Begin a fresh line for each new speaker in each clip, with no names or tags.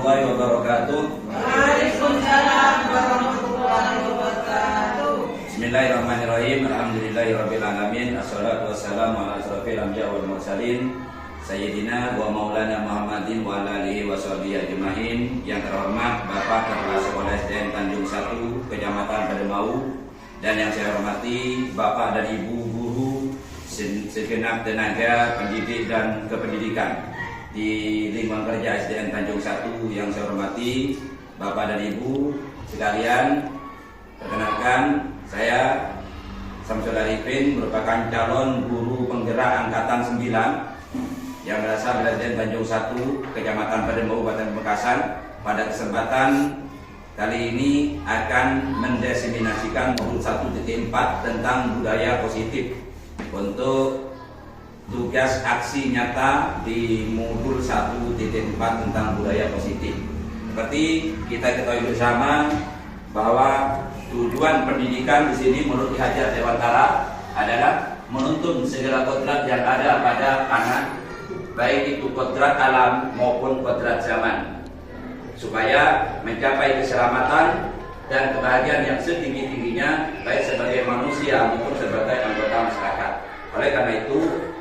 warahmatullahi wabarakatuh.
Waalaikumsalam warahmatullahi wabarakatuh.
Bismillahirrahmanirrahim. Alhamdulillahirabbil alamin. Assalatu wassalamu ala asrofil anbiya wal mursalin Sayyidina wa maulana Muhammadin wa ala alihi wa sahbihi ajmain. Yang terhormat Bapak Kepala Sekolah SDN Tanjung 1 Kecamatan Pademau, dan yang saya hormati Bapak dan Ibu guru segenap tenaga pendidik dan kependidikan di lingkungan kerja SDN Tanjung 1. Yang saya hormati Bapak dan Ibu sekalian, perkenalkan saya Samsul Arifin, merupakan calon guru penggerak angkatan 9 yang berasal dari SDN Tanjung 1 Kecamatan Pademau, Kabupaten Pamekasan. Pada kesempatan kali ini akan mendesimasikan modul 1.4 tentang budaya positif untuk tugas aksi nyata di modul 1.4 tentang budaya positif. Seperti kita ketahui bersama bahwa tujuan pendidikan di sini menurut Ki Hajar Dewantara adalah menuntun segala kodrat yang ada pada anak, baik itu kodrat alam maupun kodrat zaman, supaya mencapai keselamatan dan kebahagiaan yang setinggi-tingginya, baik sebagai manusia maupun sebagai anggota masyarakat. Oleh karena itu,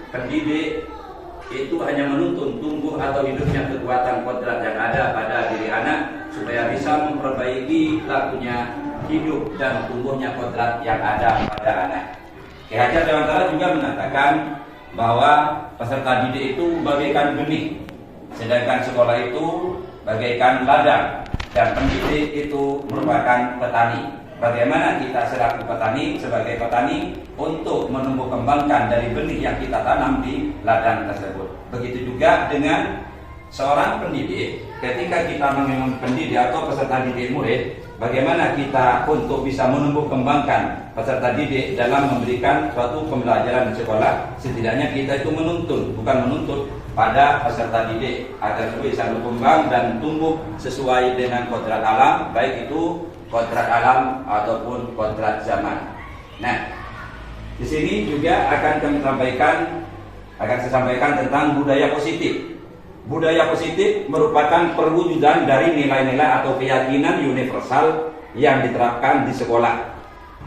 pendidik itu hanya menuntun tumbuh atau hidupnya kekuatan kodrat yang ada pada diri anak, supaya bisa memperbaiki lakunya hidup dan tumbuhnya kodrat yang ada pada anak. Ki Hajar Dewantara juga mengatakan bahwa peserta didik itu bagaikan benih, sedangkan sekolah itu bagaikan ladang, dan pendidik itu merupakan petani. Bagaimana kita selaku petani, sebagai petani, untuk menumbuh kembangkan dari benih yang kita tanam di ladang tersebut. Begitu juga dengan seorang pendidik, ketika kita memang pendidik atau peserta didik murid, bagaimana kita untuk bisa menumbuh kembangkan peserta didik dalam memberikan suatu pembelajaran di sekolah. Setidaknya kita itu menuntun, bukan menuntut pada peserta didik agar bisa berkembang dan tumbuh sesuai dengan kodrat alam, baik itu kodrat alam ataupun kodrat zaman. Nah, di sini juga akan saya sampaikan tentang budaya positif. Budaya positif merupakan perwujudan dari nilai-nilai atau keyakinan universal yang diterapkan di sekolah.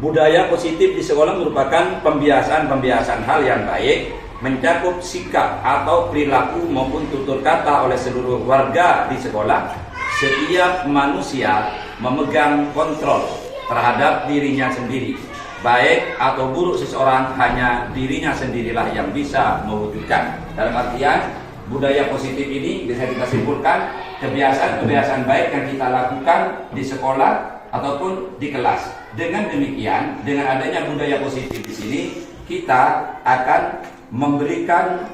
Budaya positif di sekolah merupakan pembiasaan hal yang baik, mencakup sikap atau perilaku maupun tutur kata oleh seluruh warga di sekolah. Setiap manusia memegang kontrol terhadap dirinya sendiri. Baik atau buruk seseorang, hanya dirinya sendirilah yang bisa mewujudkan. Dalam artian, budaya positif ini bisa kita simpulkan kebiasaan-kebiasaan baik yang kita lakukan di sekolah ataupun di kelas. Dengan demikian, dengan adanya budaya positif di sini, kita akan memberikan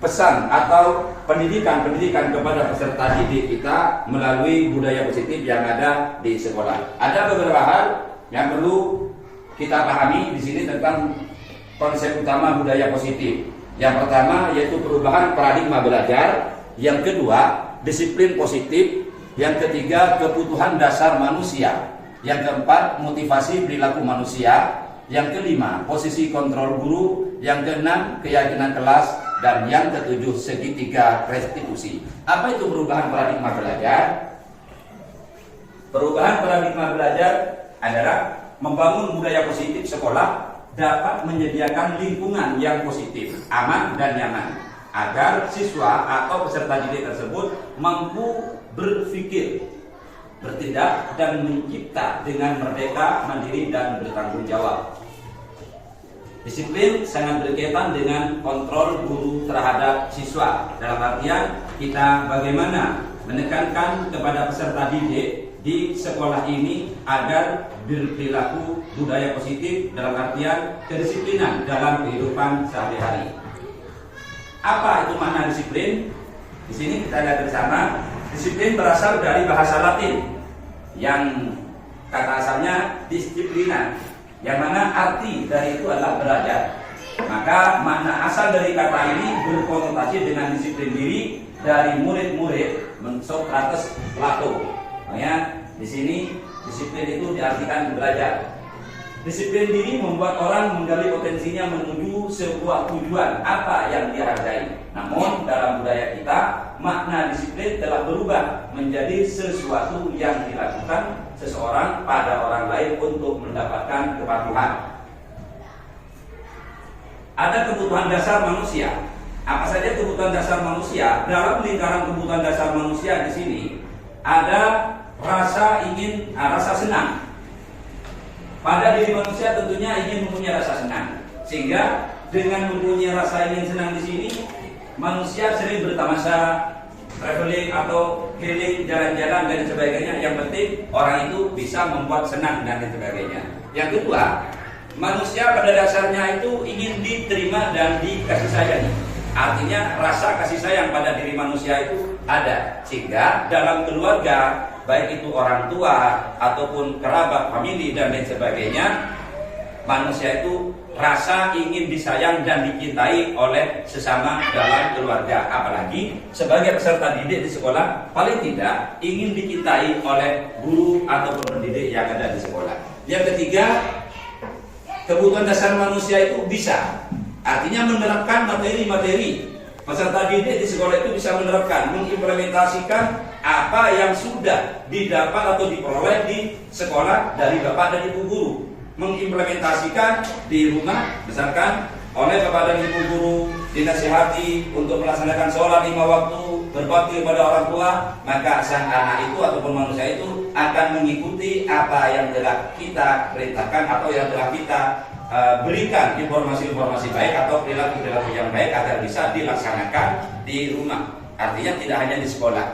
pesan atau pendidikan kepada peserta didik kita melalui budaya positif yang ada di sekolah. Ada beberapa hal yang perlu kita pahami di sini tentang konsep utama budaya positif. Yang pertama yaitu perubahan paradigma belajar, yang kedua disiplin positif, yang ketiga kebutuhan dasar manusia, yang keempat motivasi perilaku manusia, yang kelima posisi kontrol guru, yang keenam keyakinan kelas, dan yang ketujuh segitiga restitusi. Apa itu perubahan paradigma belajar? Perubahan paradigma belajar adalah membangun budaya positif sekolah dapat menyediakan lingkungan yang positif, aman dan nyaman, agar siswa atau peserta didik tersebut mampu berpikir, bertindak, dan mencipta dengan merdeka, mandiri, dan bertanggung jawab. Disiplin sangat berkaitan dengan kontrol guru terhadap siswa. Dalam artian kita bagaimana menekankan kepada peserta didik di sekolah ini agar berperilaku budaya positif, dalam artian kedisiplinan dalam kehidupan sehari-hari. Apa itu makna disiplin? Di sini kita lihat bersama, disiplin berasal dari bahasa Latin yang kata asalnya disiplina, yang mana arti dari itu adalah belajar. Maka makna asal dari kata ini berkonotasi dengan disiplin diri dari murid-murid Socrates, Plato. Makanya di sini disiplin itu diartikan belajar. Disiplin diri membuat orang menggali potensinya menuju sebuah tujuan apa yang dia hargai. Namun dalam budaya kita makna disiplin telah berubah menjadi sesuatu yang dilakukan seseorang pada orang lain untuk mendapatkan kepatuhan. Ada kebutuhan dasar manusia. Apa saja kebutuhan dasar manusia? Dalam lingkaran kebutuhan dasar manusia di sini ada rasa senang. Pada diri manusia tentunya ingin mempunyai rasa senang. Sehingga dengan mempunyai rasa ingin senang di sini, manusia sering bertamasya, traveling atau healing, jalan-jalan dan sebagainya. Yang penting orang itu bisa membuat senang dan sebagainya. Yang kedua, manusia pada dasarnya itu ingin diterima dan dikasih sayangi. Artinya rasa kasih sayang pada diri manusia itu ada. Sehingga dalam keluarga, baik itu orang tua ataupun kerabat, famili dan lain sebagainya, manusia itu rasa ingin disayang dan dicintai oleh sesama dalam keluarga. Apalagi sebagai peserta didik di sekolah, paling tidak ingin dicintai oleh guru ataupun pendidik yang ada di sekolah. Yang ketiga, kebutuhan dasar manusia itu bisa, artinya menerapkan materi-materi. Peserta didik di sekolah itu bisa menerapkan, mengimplementasikan apa yang sudah didapat atau diperoleh di sekolah dari bapak dan ibu guru. Mengimplementasikan di rumah, misalkan oleh bapak dan ibu guru dinasihati untuk melaksanakan sholat 5 waktu, berbakti kepada orang tua, maka sang anak itu ataupun manusia itu akan mengikuti apa yang telah kita perintahkan atau yang telah kita berikan informasi-informasi baik atau perilaku-perilaku yang baik agar bisa dilaksanakan di rumah. Artinya tidak hanya di sekolah.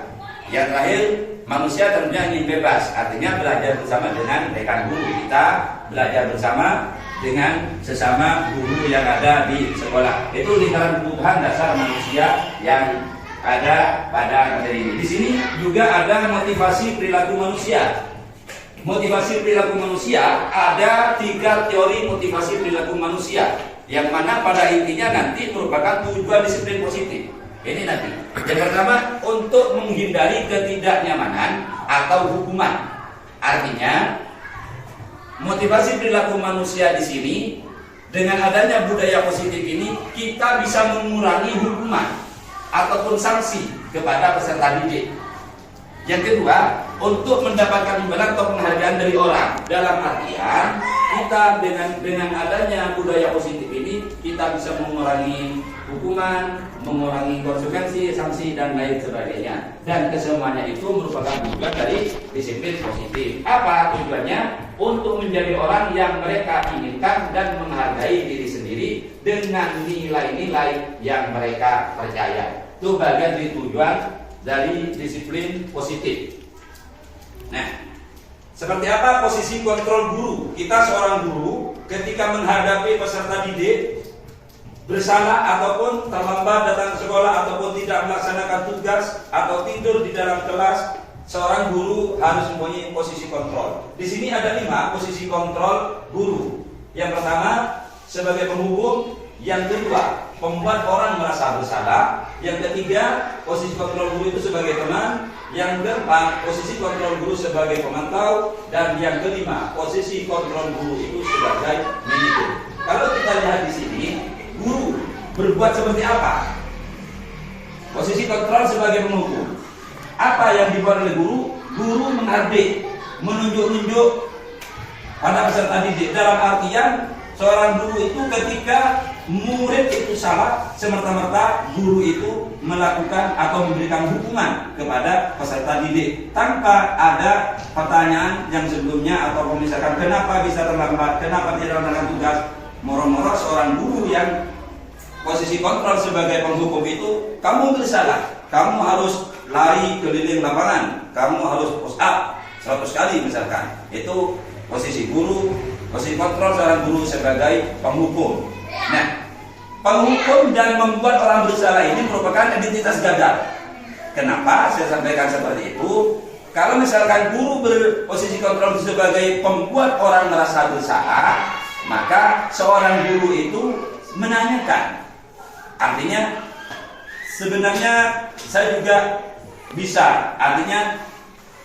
Yang terakhir, manusia tentunya ingin bebas, artinya belajar bersama dengan rekan guru kita, belajar bersama dengan sesama guru yang ada di sekolah. Itu lingkaran kebutuhan dasar manusia yang ada pada materi ini. Di sini juga ada motivasi perilaku manusia. Motivasi perilaku manusia, ada 3 teori motivasi perilaku manusia, yang mana pada intinya nanti merupakan tujuan disiplin positif. Ini nanti. Yang pertama, untuk menghindari ketidaknyamanan atau hukuman. Artinya, motivasi perilaku manusia di sini dengan adanya budaya positif ini, kita bisa mengurangi hukuman ataupun sanksi kepada peserta didik. Yang kedua, untuk mendapatkan imbalan atau penghargaan dari orang. Dalam artian, kita dengan adanya budaya positif ini, kita bisa mengurangi hukuman, mengurangi konsekuensi, sanksi dan lain sebagainya. Dan kesemuanya itu merupakan tujuan dari disiplin positif. Apa tujuannya? Untuk menjadi orang yang mereka inginkan dan menghargai diri sendiri dengan nilai-nilai yang mereka percaya. Itu bagian dari tujuan dari disiplin positif. Nah, seperti apa posisi kontrol guru? Kita seorang guru ketika menghadapi peserta didik bersalah ataupun terlambat datang ke sekolah ataupun tidak melaksanakan tugas atau tidur di dalam kelas, seorang guru harus mempunyai posisi kontrol. Di sini ada 5 posisi kontrol guru. Yang pertama, sebagai penghukum. Yang kedua, membuat orang merasa bersalah. Yang ketiga, posisi kontrol guru itu sebagai teman. Yang keempat, posisi kontrol guru sebagai pemantau. Dan yang kelima, posisi kontrol guru itu sebagai manajer. Kalau kita lihat di sini, guru berbuat seperti apa? Posisi kontrol sebagai penghukum. Apa yang dibuat oleh guru? Guru menghardik, menunjuk-nunjuk pada peserta didik. Dalam artian, seorang guru itu ketika murid itu salah, semerta-merta guru itu melakukan atau memberikan hukuman kepada peserta didik tanpa ada pertanyaan yang sebelumnya atau misalkan kenapa bisa terlambat, kenapa tidak melakukan tugas. Moro-moro seorang guru yang posisi kontrol sebagai penghukum itu, kamu bersalah, kamu harus lari keliling lapangan, kamu harus push up 100 kali misalkan. Itu posisi guru, posisi kontrol seorang guru sebagai penghukum. Nah, penghukum dan membuat orang bersalah ini merupakan identitas gagal. Kenapa saya sampaikan seperti itu? Kalau misalkan guru berposisi kontrol sebagai pembuat orang merasa bersalah, maka seorang guru itu menanyakan. Artinya sebenarnya saya juga bisa, artinya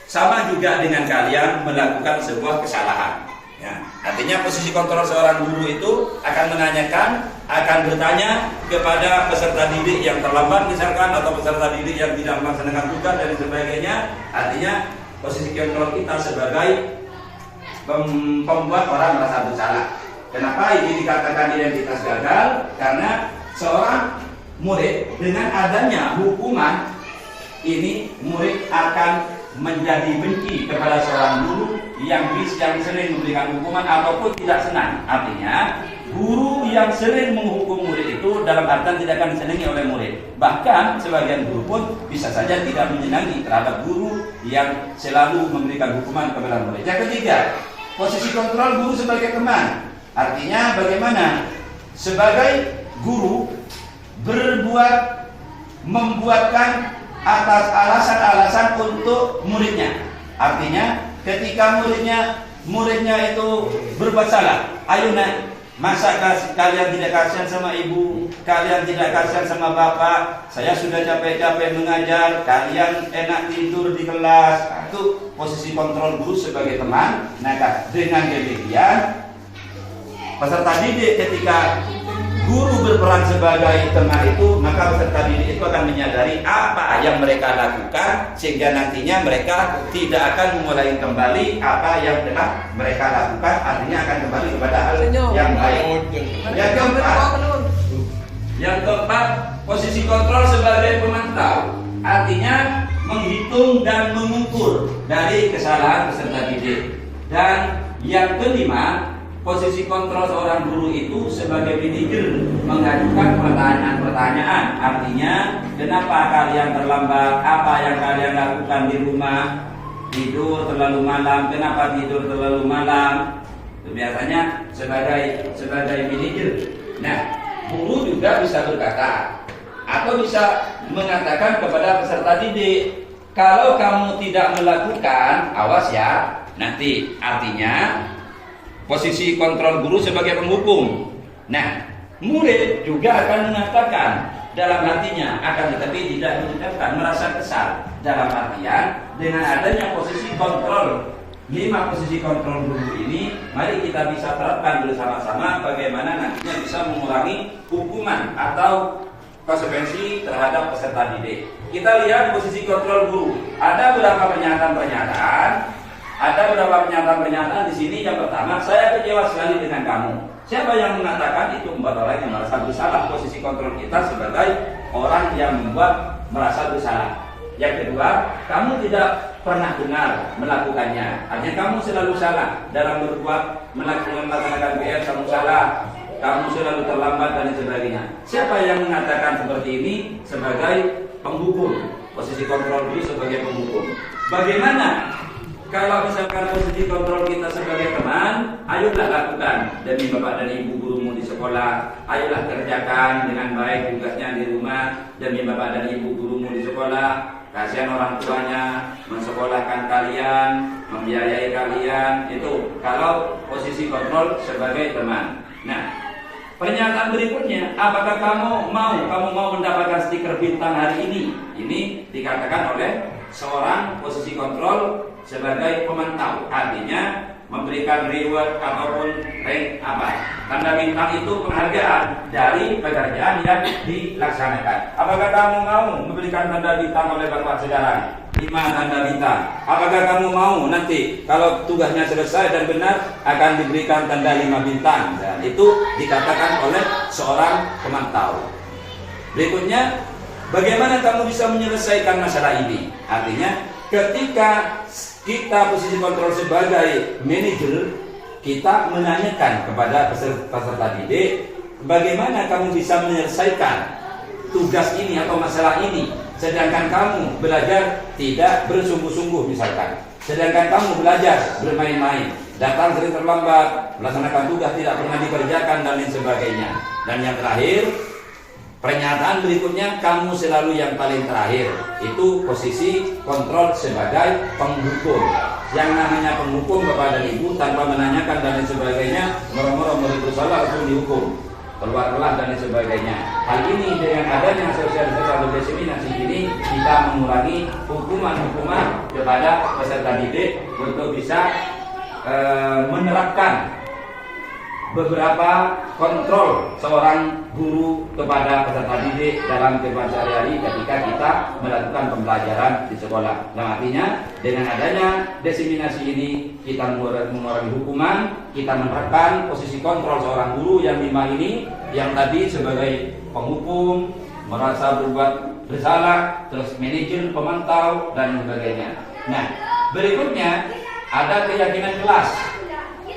sama juga dengan kalian melakukan sebuah kesalahan. Ya, artinya posisi kontrol seorang guru itu akan menanyakan, akan bertanya kepada peserta didik yang terlambat misalkan, atau peserta didik yang tidak melaksanakan tugas dan sebagainya. Artinya posisi kontrol kita sebagai pembuat orang merasa bersalah. Kenapa ini dikatakan identitas gagal? Karena seorang murid dengan adanya hukuman ini, murid akan menjadi benci kepada seorang guru yang sering memberikan hukuman ataupun tidak senang. Artinya guru yang sering menghukum murid itu dalam artian tidak akan disenangi oleh murid. Bahkan sebagian guru pun bisa saja tidak menyenangi terhadap guru yang selalu memberikan hukuman kepada murid. Yang ketiga, posisi kontrol guru sebagai teman. Artinya bagaimana sebagai guru membuatkan atas alasan-alasan untuk muridnya. Artinya ketika muridnya itu berbuat salah, ayo nak, masa kalian tidak kasihan sama ibu, kalian tidak kasihan sama bapak, saya sudah capek-capek mengajar, kalian enak tidur di kelas. Itu posisi kontrol guru sebagai teman. Nah, dengan demikian peserta didik ketika guru berperan sebagai teman itu, maka peserta didik itu akan menyadari apa yang mereka lakukan, sehingga nantinya mereka tidak akan mengulangi kembali apa yang telah mereka lakukan. Artinya akan kembali kepada hal yang baik. Yang keempat, posisi kontrol sebagai pemantau. Artinya menghitung dan mengukur dari kesalahan peserta didik. Dan yang kelima, posisi kontrol seorang guru itu sebagai manajer mengajukan pertanyaan-pertanyaan. Artinya, kenapa kalian terlambat? Apa yang kalian lakukan di rumah? Tidur terlalu malam. Kenapa tidur terlalu malam? Itu biasanya sebagai manajer. Nah, guru juga bisa berkata atau bisa mengatakan kepada peserta didik, kalau kamu tidak melakukan, awas ya, nanti. Artinya posisi kontrol guru sebagai penghukum. Nah, murid juga akan mengatakan dalam hatinya, akan tetapi tidak mengucapkan, merasa kesal. Dalam artian dengan adanya posisi kontrol, 5 posisi kontrol guru ini, mari kita bisa terapkan bersama-sama bagaimana nantinya bisa mengurangi hukuman atau konsekuensi terhadap peserta didik. Kita lihat posisi kontrol guru. Ada beberapa pernyataan di sini. Yang pertama, saya kecewa sekali dengan kamu. Siapa yang mengatakan itu membuat orang yang merasa bersalah? Posisi kontrol kita sebagai orang yang membuat merasa bersalah. Yang kedua, kamu tidak pernah benar melakukannya. Artinya kamu selalu salah dalam melaksanakan PR, kamu salah. Kamu selalu terlambat dan sebagainya. Siapa yang mengatakan seperti ini? Sebagai penghukum. Posisi kontrol dulu sebagai penghukum. Bagaimana kalau misalkan posisi kontrol kita sebagai teman? Ayolah lakukan demi bapak dan ibu gurumu di sekolah. Ayolah kerjakan dengan baik tugasnya di rumah demi bapak dan ibu gurumu di sekolah. Kasihan orang tuanya mensekolahkan kalian, membiayai kalian. Itu kalau posisi kontrol sebagai teman. Nah, pernyataan berikutnya, apakah kamu mau mendapatkan stiker bintang hari ini? Ini dikatakan oleh seorang posisi kontrol sebagai pemantau. Artinya memberikan reward ataupun rank tanda bintang itu penghargaan dari pekerjaan yang dilaksanakan. Apakah kamu mau memberikan tanda bintang oleh bapak sekarang? 5 tanda bintang. Apakah kamu mau nanti kalau tugasnya selesai dan benar akan diberikan tanda 5 bintang? Dan itu dikatakan oleh seorang pemantau. Berikutnya, bagaimana kamu bisa menyelesaikan masalah ini? Artinya ketika kita posisi kontrol sebagai manajer, kita menanyakan kepada peserta didik, bagaimana kamu bisa menyelesaikan tugas ini atau masalah ini, sedangkan kamu belajar tidak bersungguh-sungguh misalkan, sedangkan kamu belajar bermain-main, datang sering terlambat, melaksanakan tugas tidak pernah dikerjakan dan lain sebagainya. Dan yang terakhir, pernyataan berikutnya, kamu selalu yang paling terakhir. Itu posisi kontrol sebagai penghukum. Yang namanya penghukum bapak dan ibu tanpa menanyakan dan lain sebagainya, moro-moro murid bersalah langsung dihukum, keluar-keluar dan lain sebagainya. Hal ini dengan adanya sosialisasi atau diseminasi ini, kita mengurangi hukuman-hukuman kepada peserta didik untuk bisa menerapkan beberapa kontrol seorang guru kepada peserta didik dalam kehidupan sehari-hari ketika kita melakukan pembelajaran di sekolah. Nah, artinya dengan adanya diseminasi ini kita mengurangi hukuman, kita menerapkan posisi kontrol seorang guru yang 5 ini, yang tadi sebagai penghukum, merasa berbuat bersalah, terus manajer, pemantau, dan sebagainya. Nah, berikutnya ada keyakinan kelas.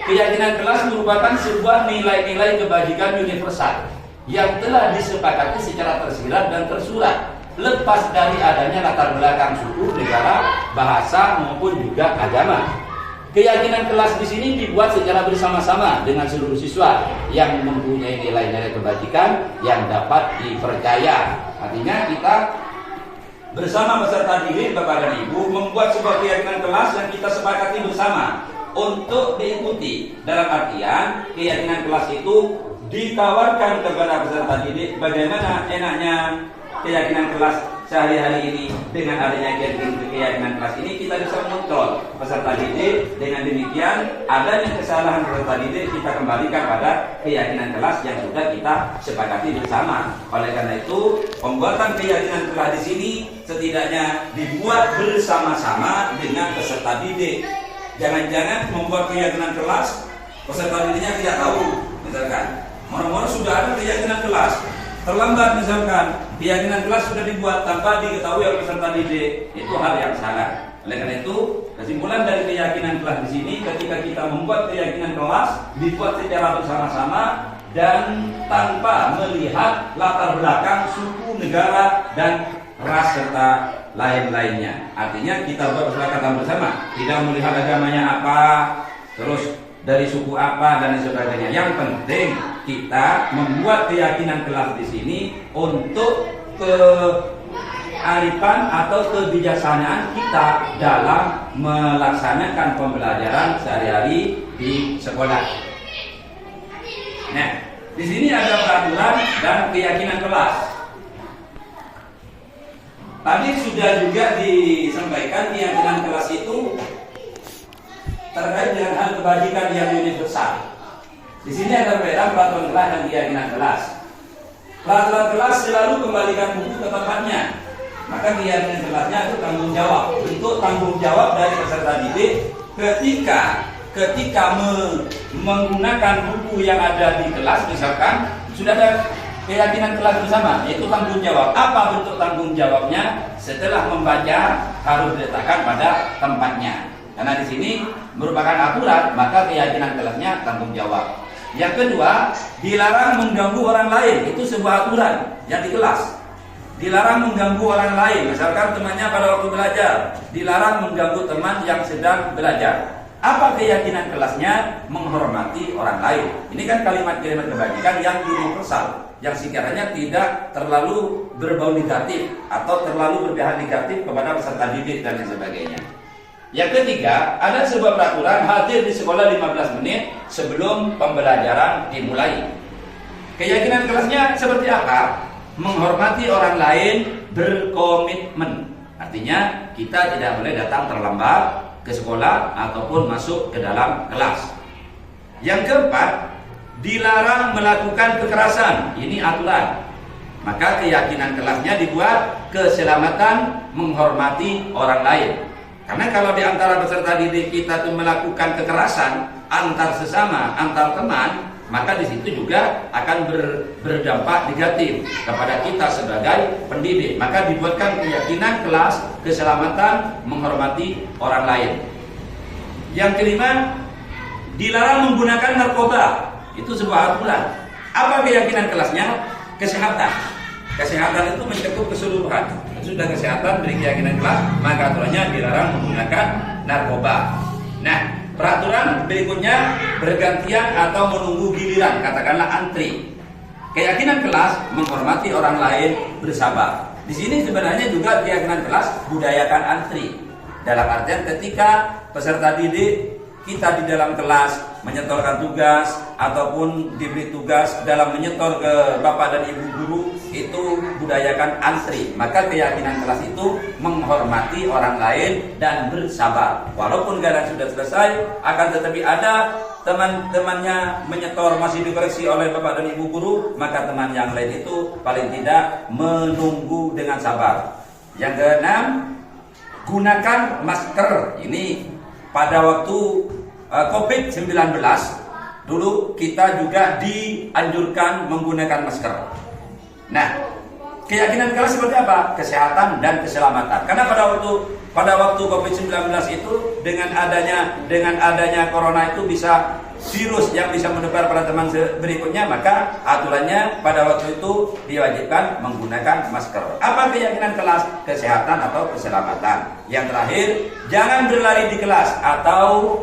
Keyakinan kelas merupakan sebuah nilai-nilai kebajikan universal yang telah disepakati secara tersirat dan tersurat, lepas dari adanya latar belakang suku, negara, bahasa maupun juga agama. Keyakinan kelas di sini dibuat secara bersama-sama dengan seluruh siswa yang mempunyai nilai-nilai kebajikan yang dapat dipercaya. Artinya kita bersama peserta didik, Bapak dan Ibu, membuat sebuah keyakinan kelas yang kita sepakati bersama untuk diikuti. Dalam artian keyakinan kelas itu ditawarkan kepada peserta didik bagaimana enaknya keyakinan kelas sehari-hari ini. Dengan adanya keyakinan kelas ini kita bisa mengontrol peserta didik. Dengan demikian adanya kesalahan peserta didik kita kembalikan pada keyakinan kelas yang sudah kita sepakati bersama. Oleh karena itu pembuatan keyakinan kelas di sini setidaknya dibuat bersama-sama dengan peserta didik. Jangan-jangan membuat keyakinan kelas peserta didiknya tidak tahu, misalkan orang-orang sudah ada keyakinan kelas, terlambat misalkan keyakinan kelas sudah dibuat tanpa diketahui oleh peserta didik, itu hal yang salah. Oleh karena itu kesimpulan dari keyakinan kelas di sini, ketika kita membuat keyakinan kelas dibuat secara bersama-sama dan tanpa melihat latar belakang suku, negara, dan ras serta lain-lainnya. Artinya kita buat kesepakatan bersama, tidak melihat agamanya apa, terus dari suku apa dan sebagainya. Yang penting kita membuat keyakinan kelas di sini untuk kearifan atau kebijaksanaan kita dalam melaksanakan pembelajaran sehari-hari di sekolah. Nah, di sini ada peraturan dan keyakinan kelas. Tadi sudah juga disampaikan keyakinan kelas itu terkait dengan hal kebajikan yang universal. Di sini ada perbedaan peraturan kelas dan keyakinan kelas. Peraturan kelas selalu kembalikan buku ke tempatnya. Maka keyakinan kelasnya itu tanggung jawab. Bentuk tanggung jawab dari peserta didik ketika menggunakan buku yang ada di kelas, misalkan sudah ada keyakinan kelas bersama, yaitu tanggung jawab. Apa bentuk tanggung jawabnya? Setelah membaca harus diletakkan pada tempatnya. Karena di sini merupakan aturan, maka keyakinan kelasnya tanggung jawab. Yang kedua, dilarang mengganggu orang lain. Itu sebuah aturan yang di kelas. Dilarang mengganggu orang lain. Misalkan temannya pada waktu belajar, dilarang mengganggu teman yang sedang belajar. Apa keyakinan kelasnya? Menghormati orang lain. Ini kan kalimat-kalimat kebajikan yang universal, yang sekiranya tidak terlalu berbau negatif atau terlalu berpihak negatif kepada peserta didik dan lain sebagainya. Yang ketiga, ada sebuah peraturan hadir di sekolah 15 menit sebelum pembelajaran dimulai. Keyakinan kelasnya seperti apa? Menghormati orang lain, berkomitmen. Artinya kita tidak boleh datang terlambat ke sekolah ataupun masuk ke dalam kelas. Yang keempat, dilarang melakukan kekerasan. Ini aturan. Maka keyakinan kelasnya dibuat keselamatan, menghormati orang lain. Karena kalau di antara peserta didik kita itu melakukan kekerasan antar sesama, antar teman, maka di situ juga akan berdampak negatif kepada kita sebagai pendidik. Maka dibuatkan keyakinan kelas, keselamatan, menghormati orang lain. Yang kelima, dilarang menggunakan narkoba. Itu sebuah aturan. Apa keyakinan kelasnya? Kesehatan. Kesehatan itu mencakup keseluruhan. Sudah kesehatan dari keyakinan kelas, maka aturannya dilarang menggunakan narkoba. Nah, peraturan berikutnya bergantian atau menunggu giliran, katakanlah antri. Keyakinan kelas menghormati orang lain, bersabar. Di sini sebenarnya juga keyakinan kelas budayakan antri. Dalam artian ketika peserta didik kita di dalam kelas menyetorkan tugas ataupun diberi tugas dalam menyetor ke bapak dan ibu guru, itu budayakan antri. Maka keyakinan kelas itu menghormati orang lain dan bersabar. Walaupun keadaan sudah selesai, akan tetapi ada teman-temannya menyetor masih dikoreksi oleh bapak dan ibu guru, maka teman yang lain itu paling tidak menunggu dengan sabar. Yang keenam, gunakan masker. Ini pada waktu COVID-19 dulu kita juga dianjurkan menggunakan masker. Nah, keyakinan kelas seperti apa? Kesehatan dan keselamatan. Karena pada waktu COVID-19 itu dengan adanya corona itu bisa virus yang bisa menebar pada teman berikutnya, maka aturannya pada waktu itu diwajibkan menggunakan masker. Apa keyakinan kelas? Kesehatan atau keselamatan. Yang terakhir, jangan berlari di kelas atau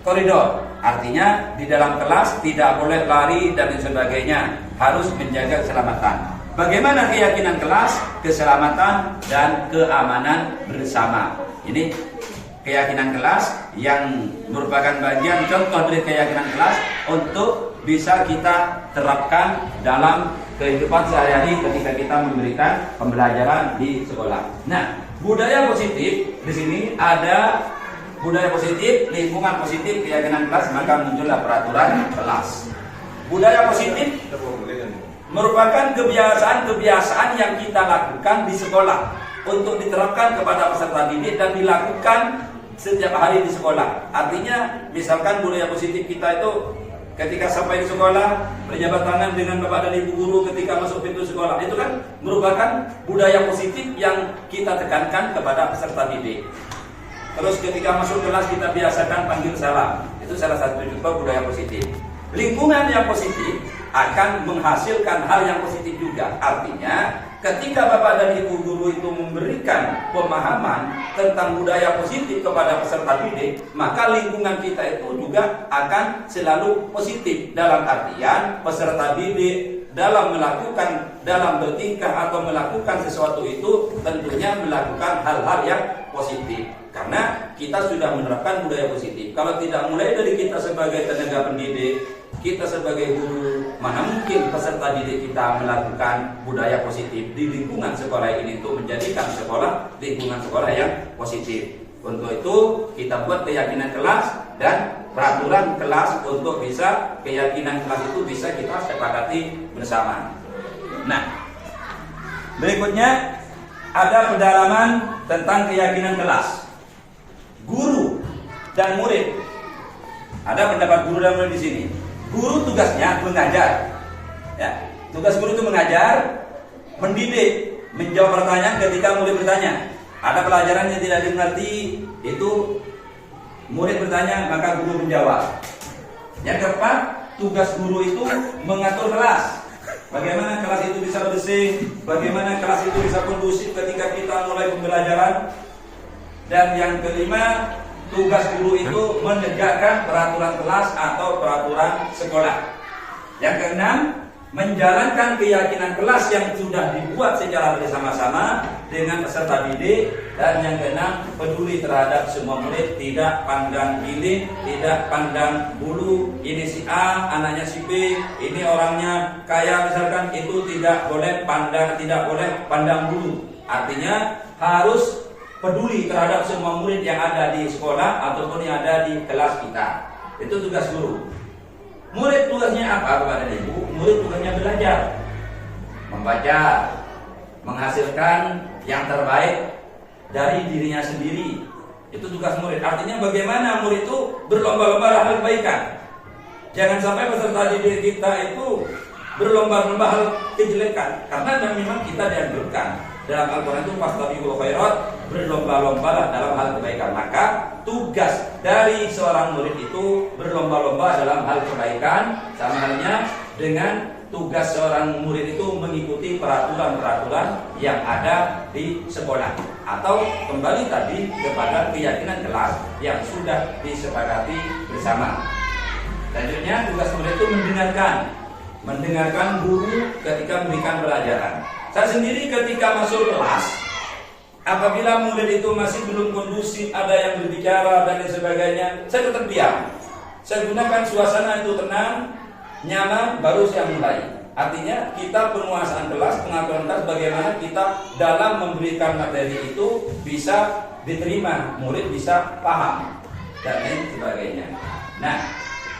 koridor. Artinya di dalam kelas tidak boleh lari dan sebagainya, harus menjaga keselamatan. Bagaimana keyakinan kelas? Keselamatan dan keamanan bersama. Ini keyakinan kelas yang merupakan bagian contoh dari keyakinan kelas untuk bisa kita terapkan dalam kehidupan sehari-hari ketika kita memberikan pembelajaran di sekolah. Nah, budaya positif di sini ada budaya positif, lingkungan positif, keyakinan kelas, maka muncullah peraturan kelas. Budaya positif merupakan kebiasaan-kebiasaan yang kita lakukan di sekolah untuk diterapkan kepada peserta didik dan dilakukan setiap hari di sekolah. Artinya, misalkan budaya positif kita itu ketika sampai di sekolah berjabat tangan dengan bapak dan ibu guru ketika masuk pintu sekolah, itu kan merupakan budaya positif yang kita tekankan kepada peserta didik. Terus ketika masuk kelas kita biasakan panggil salam. Itu salah satu contoh budaya positif. Lingkungan yang positif akan menghasilkan hal yang positif juga. Artinya ketika bapak dan ibu guru itu memberikan pemahaman tentang budaya positif kepada peserta didik, maka lingkungan kita itu juga akan selalu positif. Dalam artian peserta didik dalam bertingkah atau melakukan sesuatu itu tentunya melakukan hal-hal yang positif. Karena kita sudah menerapkan budaya positif. Kalau tidak mulai dari kita sebagai tenaga pendidik, kita sebagai guru, mana mungkin peserta didik kita melakukan budaya positif di lingkungan sekolah ini untuk menjadikan lingkungan sekolah yang positif. Untuk itu kita buat keyakinan kelas dan peraturan kelas untuk bisa keyakinan kelas itu bisa kita sepakati bersama. Nah, berikutnya ada pendalaman tentang keyakinan kelas. Guru dan murid. Ada pendapat guru dan murid di sini. Guru tugasnya mengajar. Ya, tugas guru itu mengajar, mendidik, menjawab pertanyaan ketika murid bertanya. Ada pelajaran yang tidak dimengerti, itu murid bertanya maka guru menjawab. Yang keempat, tugas guru itu mengatur kelas. Bagaimana kelas itu bisa bersih, bagaimana kelas itu bisa kondusif ketika kita mulai pembelajaran. Dan yang kelima, tugas guru itu menegakkan peraturan kelas atau peraturan sekolah. Yang keenam, menjalankan keyakinan kelas yang sudah dibuat secara bersama-sama dengan peserta didik. Dan yang keenam, peduli terhadap semua murid, tidak pandang pilih, tidak pandang bulu, ini si A, anaknya si B, ini orangnya kaya misalkan, itu tidak boleh pandang bulu. Artinya harus peduli terhadap semua murid yang ada di sekolah ataupun yang ada di kelas kita. Itu tugas guru. Murid tugasnya apa kepada ibu? Murid tugasnya belajar, membaca, menghasilkan yang terbaik dari dirinya sendiri. Itu tugas murid. Artinya bagaimana murid itu berlomba-lomba hal kebaikan. Jangan sampai peserta didik kita itu berlomba-lomba hal kejelekan. Karena memang kita dianjurkan dalam Al-Quran itu fastabiqul khairat, berlomba-lombalah dalam hal kebaikan. Maka tugas dari seorang murid itu berlomba-lomba dalam hal kebaikan, sama halnya dengan tugas seorang murid itu mengikuti peraturan-peraturan yang ada di sekolah. Atau kembali tadi kepada keyakinan kelas yang sudah disepakati bersama. Selanjutnya tugas murid itu mendengarkan guru ketika memberikan pelajaran. Saya sendiri ketika masuk kelas, apabila murid itu masih belum kondusif, ada yang berbicara dan lain sebagainya, saya tetap diam. Saya gunakan suasana itu tenang, nyaman, baru saya mulai. Artinya kita penguasaan kelas, pengaturan kelas, bagaimana kita dalam memberikan materi itu bisa diterima, murid bisa paham dan lain sebagainya. Nah,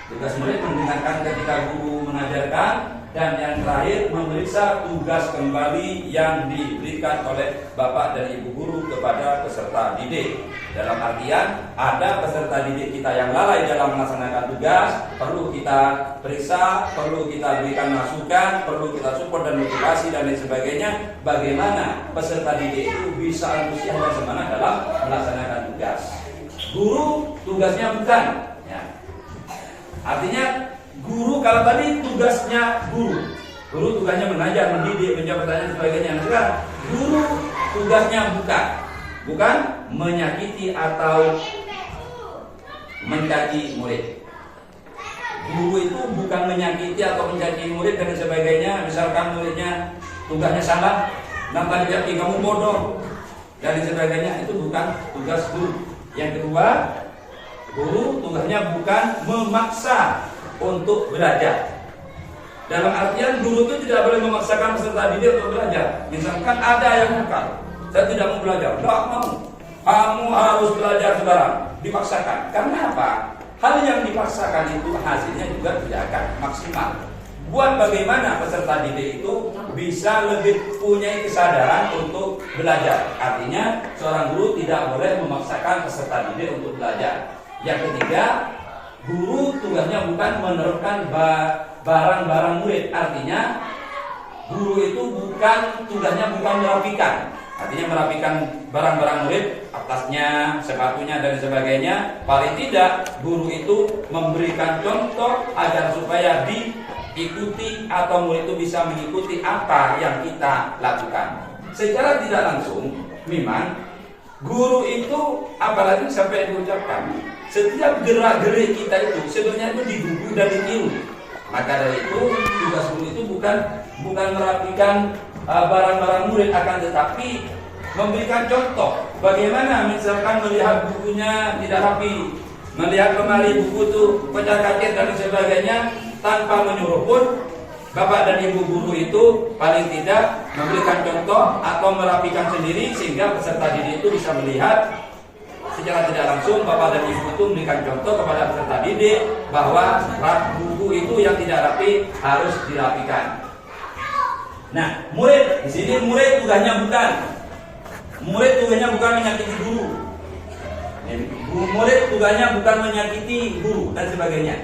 tugas murid mendengarkan ketika guru mengajarkan, dan yang terakhir memeriksa tugas kembali yang diberikan oleh Bapak dan Ibu guru kepada peserta didik. Dalam artian ada peserta didik kita yang lalai dalam melaksanakan tugas, perlu kita periksa, perlu kita berikan masukan, perlu kita support dan motivasi dan lain sebagainya. Bagaimana peserta didik itu bisa antusias dan semangat dalam melaksanakan tugas. Guru tugasnya bukan, ya. Artinya guru, kalau tadi tugasnya guru tugasnya mengajar, mendidik, menjawab pertanyaan dan sebagainya. Sekarang guru tugasnya bukan menyakiti atau mencaci murid. Guru itu bukan menyakiti atau mencaci murid dan sebagainya. Misalkan muridnya tugasnya salah, nampak dia kamu bodoh dan sebagainya, itu bukan tugas guru. Yang kedua, guru tugasnya bukan memaksa untuk belajar. Dalam artian guru itu tidak boleh memaksakan peserta didik untuk belajar. Misalkan ada yang nakal, saya tidak mau belajar, tidak mau, kamu harus belajar sekarang, dipaksakan. Karena apa? Hal yang dipaksakan itu hasilnya juga tidak akan maksimal. Buat bagaimana peserta didik itu bisa lebih punya kesadaran untuk belajar. Artinya seorang guru tidak boleh memaksakan peserta didik untuk belajar. Yang ketiga, guru tugasnya bukan menerapkan barang-barang murid. Artinya guru itu tugasnya bukan merapikan. Artinya merapikan barang-barang murid, atasnya, sepatunya dan sebagainya. Paling tidak guru itu memberikan contoh agar supaya diikuti atau murid itu bisa mengikuti apa yang kita lakukan. Secara tidak langsung memang guru itu, apalagi sampai diucapkan, setiap gerak-gerik kita itu sebenarnya itu digugu dan ditiru. Maka dari itu tugas guru itu bukan merapikan barang-barang murid, akan tetapi memberikan contoh bagaimana misalkan melihat bukunya tidak rapi, melihat lemari buku itu pecah-kacir dan sebagainya, tanpa menyuruh pun Bapak dan Ibu guru itu paling tidak memberikan contoh atau merapikan sendiri, sehingga peserta didik itu bisa melihat secara tidak langsung Bapak dan Ibu itu memberikan contoh kepada peserta didik bahwa buku itu yang tidak rapi harus dirapikan. Nah, murid di sini murid tugasnya bukan menyakiti guru. Murid tugasnya bukan menyakiti guru dan sebagainya.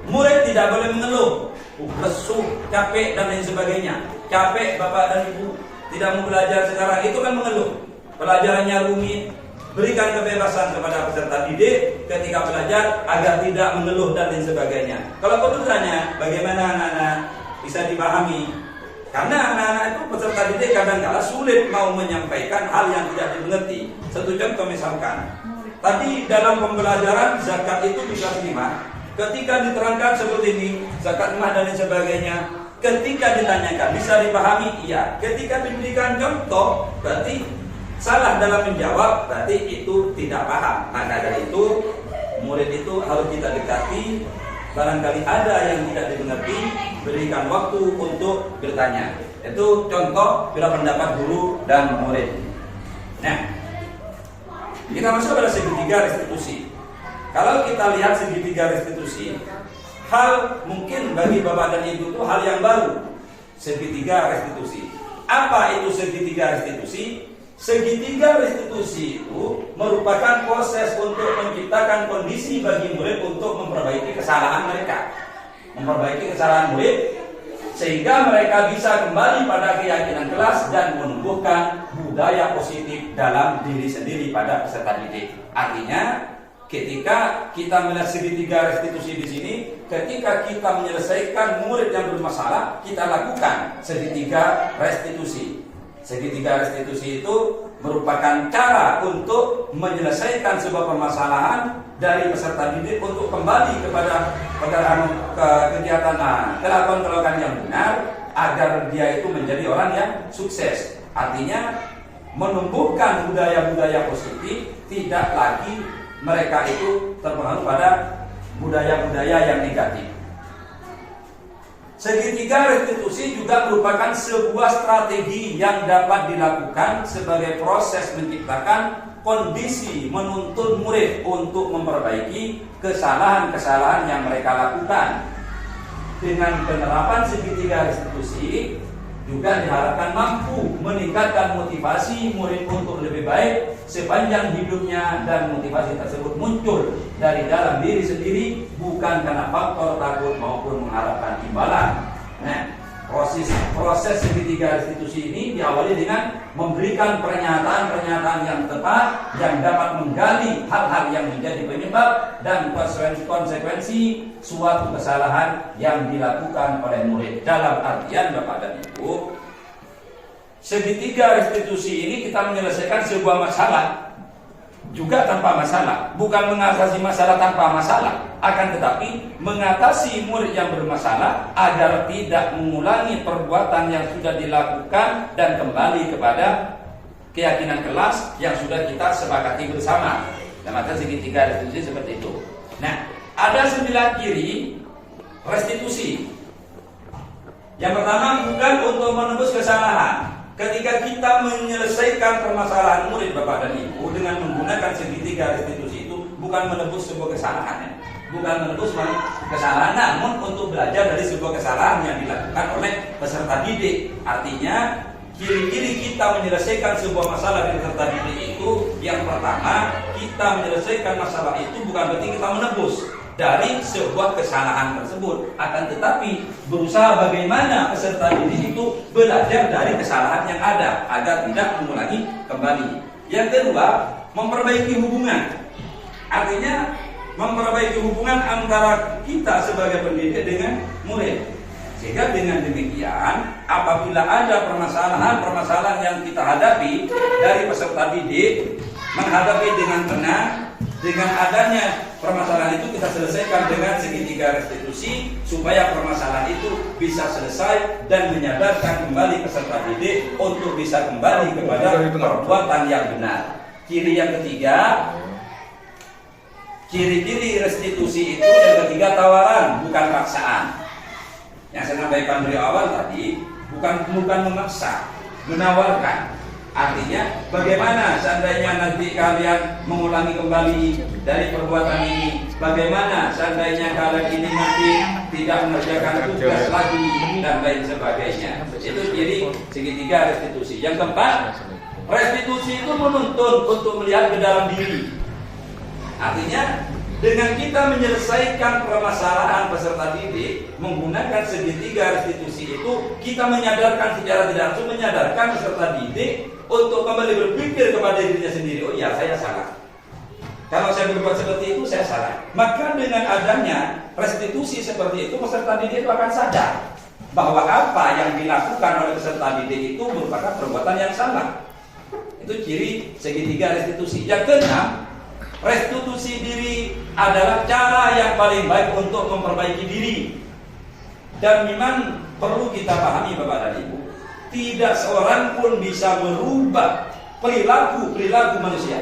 Murid tidak boleh mengeluh, lesu, capek dan lain sebagainya. Capek Bapak dan Ibu tidak mau belajar sekarang, itu kan mengeluh. Pelajarannya rumit. Berikan kebebasan kepada peserta didik ketika belajar agar tidak mengeluh dan lain sebagainya. Kalau keputusannya bagaimana anak-anak bisa dipahami? Karena anak-anak itu peserta didik kadang-kala sulit mau menyampaikan hal yang tidak dimengerti. Satu contoh misalkan, tadi dalam pembelajaran zakat itu bisa terima. Ketika diterangkan seperti ini, zakat emas dan lain sebagainya, ketika ditanyakan bisa dipahami? Iya. Ketika diberikan contoh, berarti salah dalam menjawab, berarti itu tidak paham. Maka dari itu murid itu harus kita dekati. Barangkali ada yang tidak dimengerti, berikan waktu untuk bertanya. Itu contoh bila pendapat guru dan murid. Nah, kita masuk pada segitiga restitusi. Kalau kita lihat segitiga restitusi, hal mungkin bagi Bapak dan Ibu itu hal yang baru. Segitiga restitusi. Apa itu segitiga restitusi? Segitiga restitusi itu merupakan proses untuk menciptakan kondisi bagi murid untuk memperbaiki kesalahan mereka. Memperbaiki kesalahan murid sehingga mereka bisa kembali pada keyakinan kelas dan menumbuhkan budaya positif dalam diri sendiri pada peserta didik. Artinya, ketika kita melihat segitiga restitusi di sini, ketika kita menyelesaikan murid yang bermasalah, kita lakukan segitiga restitusi. Segitiga restitusi itu merupakan cara untuk menyelesaikan sebuah permasalahan dari peserta didik untuk kembali kepada kegiatan kelakuan yang benar agar dia itu menjadi orang yang sukses. Artinya menumbuhkan budaya-budaya positif, tidak lagi mereka itu terpengaruh pada budaya-budaya yang negatif. Segitiga restitusi juga merupakan sebuah strategi yang dapat dilakukan sebagai proses menciptakan kondisi menuntun murid untuk memperbaiki kesalahan-kesalahan yang mereka lakukan. Dengan penerapan segitiga restitusi juga diharapkan mampu meningkatkan motivasi murid untuk lebih baik sepanjang hidupnya, dan motivasi tersebut muncul dari dalam diri sendiri, bukan karena faktor takut maupun mengharapkan imbalan. Nah, proses segitiga restitusi ini diawali dengan memberikan pernyataan-pernyataan yang tepat yang dapat menggali hal-hal yang menjadi penyebab dan konsekuensi suatu kesalahan yang dilakukan oleh murid. Dalam artian Bapak dan Ibu, segitiga restitusi ini kita menyelesaikan sebuah masalah juga tanpa masalah, bukan mengatasi masalah tanpa masalah, akan tetapi mengatasi murid yang bermasalah agar tidak mengulangi perbuatan yang sudah dilakukan dan kembali kepada keyakinan kelas yang sudah kita sepakati bersama. Dan maka segitiga restitusi seperti itu. Nah, ada 9 ciri restitusi. Yang pertama, bukan untuk menebus kesalahan. Ketika kita menyelesaikan permasalahan murid Bapak dan Ibu dengan menggunakan segitiga restitusi itu, bukan menebus sebuah kesalahan, ya. Bukan menebus kesalahan, namun untuk belajar dari sebuah kesalahan yang dilakukan oleh peserta didik. Artinya, ciri-ciri kita menyelesaikan sebuah masalah dari peserta didik itu, yang pertama, kita menyelesaikan masalah itu bukan berarti kita menebus dari sebuah kesalahan tersebut, akan tetapi berusaha bagaimana peserta didik itu belajar dari kesalahan yang ada agar tidak mengulangi kembali. Yang kedua, memperbaiki hubungan. Artinya memperbaiki hubungan antara kita sebagai pendidik dengan murid. Sehingga dengan demikian, apabila ada permasalahan yang kita hadapi dari peserta didik, menghadapi dengan tenang. Dengan adanya permasalahan itu kita selesaikan dengan segitiga restitusi supaya permasalahan itu bisa selesai dan menyadarkan kembali peserta didik untuk bisa kembali kepada perbuatan yang benar. Ciri yang ketiga, ciri-ciri restitusi itu yang ketiga, tawaran bukan paksaan. Yang saya sampaikan dari awal tadi, bukan memaksa, menawarkan. Artinya bagaimana seandainya nanti kalian mengulangi kembali dari perbuatan ini, bagaimana seandainya kalian ini nanti tidak mengerjakan tugas lagi dan lain sebagainya. Itu jadi segitiga restitusi. Yang keempat, restitusi itu menuntun untuk melihat ke dalam diri. Artinya dengan kita menyelesaikan permasalahan peserta didik menggunakan segitiga restitusi itu, kita menyadarkan secara tidak langsung, menyadarkan peserta didik untuk kembali berpikir kepada dirinya sendiri. Oh ya, saya salah. Kalau saya berbuat seperti itu, saya salah. Maka dengan adanya restitusi seperti itu, peserta didik itu akan sadar bahwa apa yang dilakukan oleh peserta didik itu merupakan perbuatan yang salah. Itu ciri segitiga restitusi. Yang keenam, restitusi diri adalah cara yang paling baik untuk memperbaiki diri. Dan memang perlu kita pahami Bapak dan Ibu, tidak seorang pun bisa merubah perilaku manusia.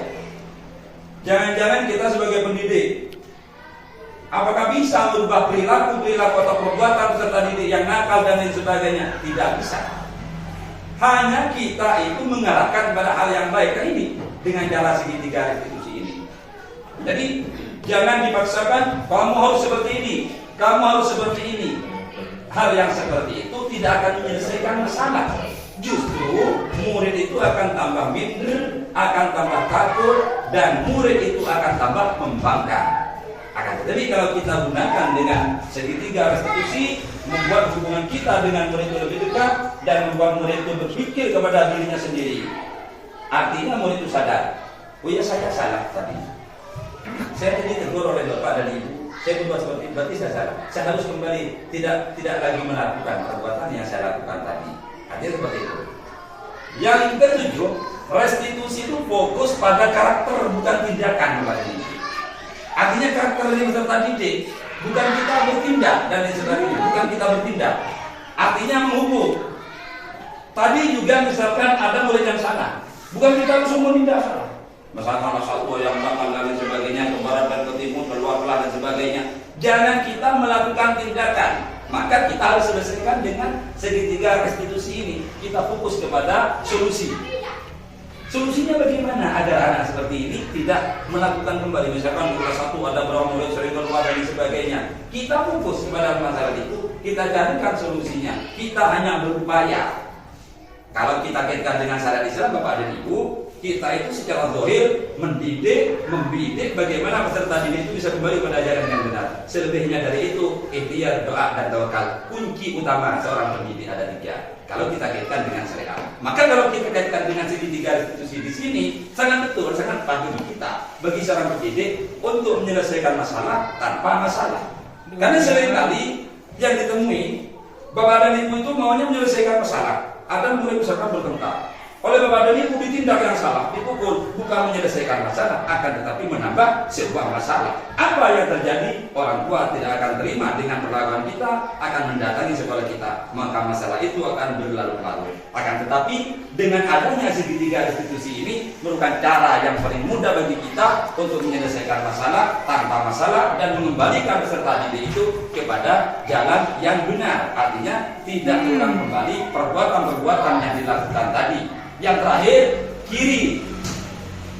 Jangan-jangan kita sebagai pendidik, apakah bisa merubah perilaku atau perbuatan peserta didik yang nakal dan lain sebagainya? Tidak bisa. Hanya kita itu mengarahkan kepada hal yang baik ini dengan cara segitiga restitusi ini. Jadi jangan dipaksakan, kamu harus seperti ini, kamu harus seperti ini. Hal yang seperti itu tidak akan menyelesaikan masalah. Justru murid itu akan tambah minder, akan tambah takut, dan murid itu akan tambah membangkang. Tetapi kalau kita gunakan dengan segitiga restitusi, membuat hubungan kita dengan murid itu lebih dekat dan membuat murid itu berpikir kepada dirinya sendiri. Artinya murid itu sadar, oh ya, saya salah tadi. Saya tadi tegur oleh Bapak dan Ibu. Saya berbuat seperti itu, berarti saya salah. Saya harus kembali tidak lagi melakukan perbuatan yang saya lakukan tadi. Artinya seperti itu. Yang ketujuh, restitusi itu fokus pada karakter bukan tindakan. Artinya karakter dari peserta didik, bukan kita bertindak dan lain sebagainya, bukan kita bertindak. Artinya menghukum. Tadi juga misalkan ada murid yang salah, bukan kita langsung menindak salah. Misalkan satu yang nakal dan lain sebagainya, ke barat dan ke timur, keluar dan sebagainya. Jangan kita melakukan tindakan. Maka Maka kita harus selesaikan dengan segitiga restitusi ini. Kita fokus kepada solusi. Solusinya bagaimana agar anak seperti ini tidak melakukan kembali, misalkan kelas 1 ada berapa murid sering keluar dan sebagainya. Kita fokus kepada masalah itu, kita carikan solusinya. Kita hanya berupaya. Kalau kita kaitkan dengan syariat Islam, Bapak dan Ibu, kita itu secara zahir mendidik, membidik bagaimana peserta didik itu bisa kembali pada ajaran yang benar. Selebihnya dari itu, ikhtiar, doa, dan tawakal. Kunci utama seorang pendidik ada 3. Kalau kita kaitkan dengan syariat, maka kalau kita kaitkan dengan segitiga restitusi di sini, sangat betul, sangat paham kita bagi seorang pendidik untuk menyelesaikan masalah tanpa masalah. Karena seringkali yang ditemui Bapak dan Ibu itu maunya menyelesaikan masalah. Ada murid misalkan bertengkar, oleh Bapak dan Ibu ditindak yang salah, dipukul, bukan menyelesaikan masalah, akan tetapi menambah sebuah masalah. Apa yang terjadi? Orang tua tidak akan terima dengan perlakuan kita, akan mendatangi sekolah kita, maka masalah itu akan berlarut-larut. Akan tetapi dengan adanya segitiga restitusi ini merupakan cara yang paling mudah bagi kita untuk menyelesaikan masalah tanpa masalah dan mengembalikan peserta didik itu kepada jalan yang benar. Artinya tidak ulang kembali perbuatan-perbuatan yang dilakukan tadi. Yang terakhir, kiri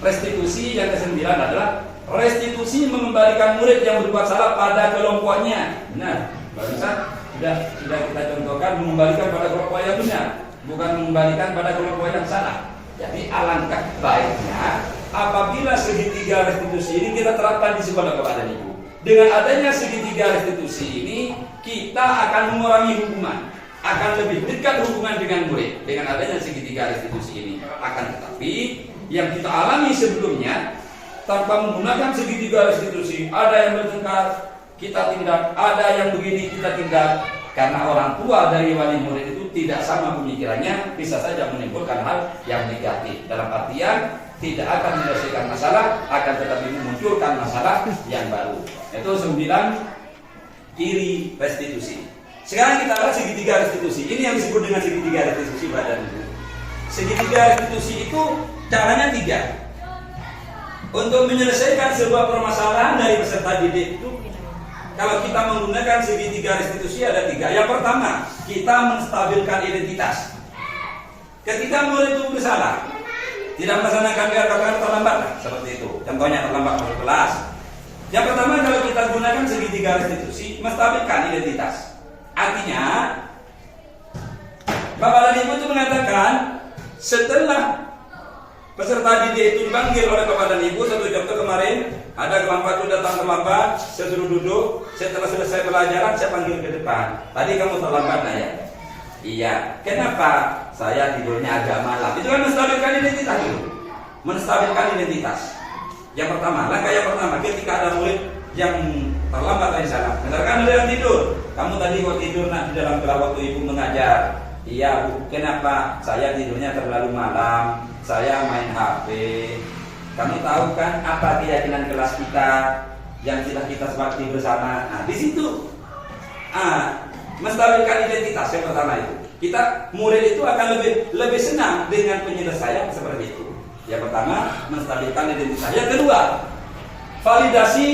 restitusi yang ke-9 adalah restitusi mengembalikan murid yang berbuat salah pada kelompoknya. Benar, barusan sudah kita contohkan mengembalikan pada kelompok yang benar, bukan mengembalikan pada kelompok yang salah. Jadi alangkah baiknya apabila segitiga restitusi ini kita terapkan di sekolah Bapak dan Ibu. Dengan adanya segitiga restitusi ini, kita akan mengurangi hukuman, akan lebih dekat hubungan dengan murid dengan adanya segitiga restitusi ini. Akan tetapi yang kita alami sebelumnya tanpa menggunakan segitiga restitusi, ada yang bertengkar kita tindak, ada yang begini kita tindak, karena orang tua dari wali murid itu tidak sama pemikirannya, bisa saja menimbulkan hal yang negatif. Dalam artian tidak akan menyelesaikan masalah, akan tetapi memunculkan masalah yang baru. Itu 9 ciri restitusi. Sekarang kita lihat segitiga restitusi. Ini yang disebut dengan segitiga restitusi badan ibu. Segitiga restitusi itu caranya 3. Untuk menyelesaikan sebuah permasalahan dari peserta didik itu, kalau kita menggunakan segitiga restitusi ada 3. Yang pertama, kita menstabilkan identitas. Ketika murid itu bersalah, tidak melaksanakan katakan terlambat, seperti itu. Contohnya terlambat masuk kelas. Yang pertama, kalau kita gunakan segitiga restitusi, menstabilkan identitas. Artinya, Bapak dan Ibu itu mengatakan setelah peserta didik itu dipanggil oleh Bapak dan Ibu, satu contoh kemarin ada kelompok itu datang terlambat, saya suruh duduk, setelah selesai pelajaran saya panggil ke depan. Tadi kamu terlambat ya? Iya. Kenapa? Saya tidurnya agak malam. Itu kan menstabilkan identitas dulu. Menstabilkan identitas. Yang pertama, langkah yang pertama, ketika ada murid yang terlambat tadi salah, misalkan ada yang tidur, kamu tadi kok tidur nak di dalam kelas waktu ibu mengajar? Iya Bu, kenapa? Saya tidurnya terlalu malam, saya main HP. Kamu tahu kan apa keyakinan kelas kita yang sudah kita sepakati bersama? Nah, di situ menstabilkan identitas yang pertama itu. Kita murid itu akan lebih senang dengan penyelesaian seperti itu. Yang pertama, menstabilkan identitas. Yang kedua, validasi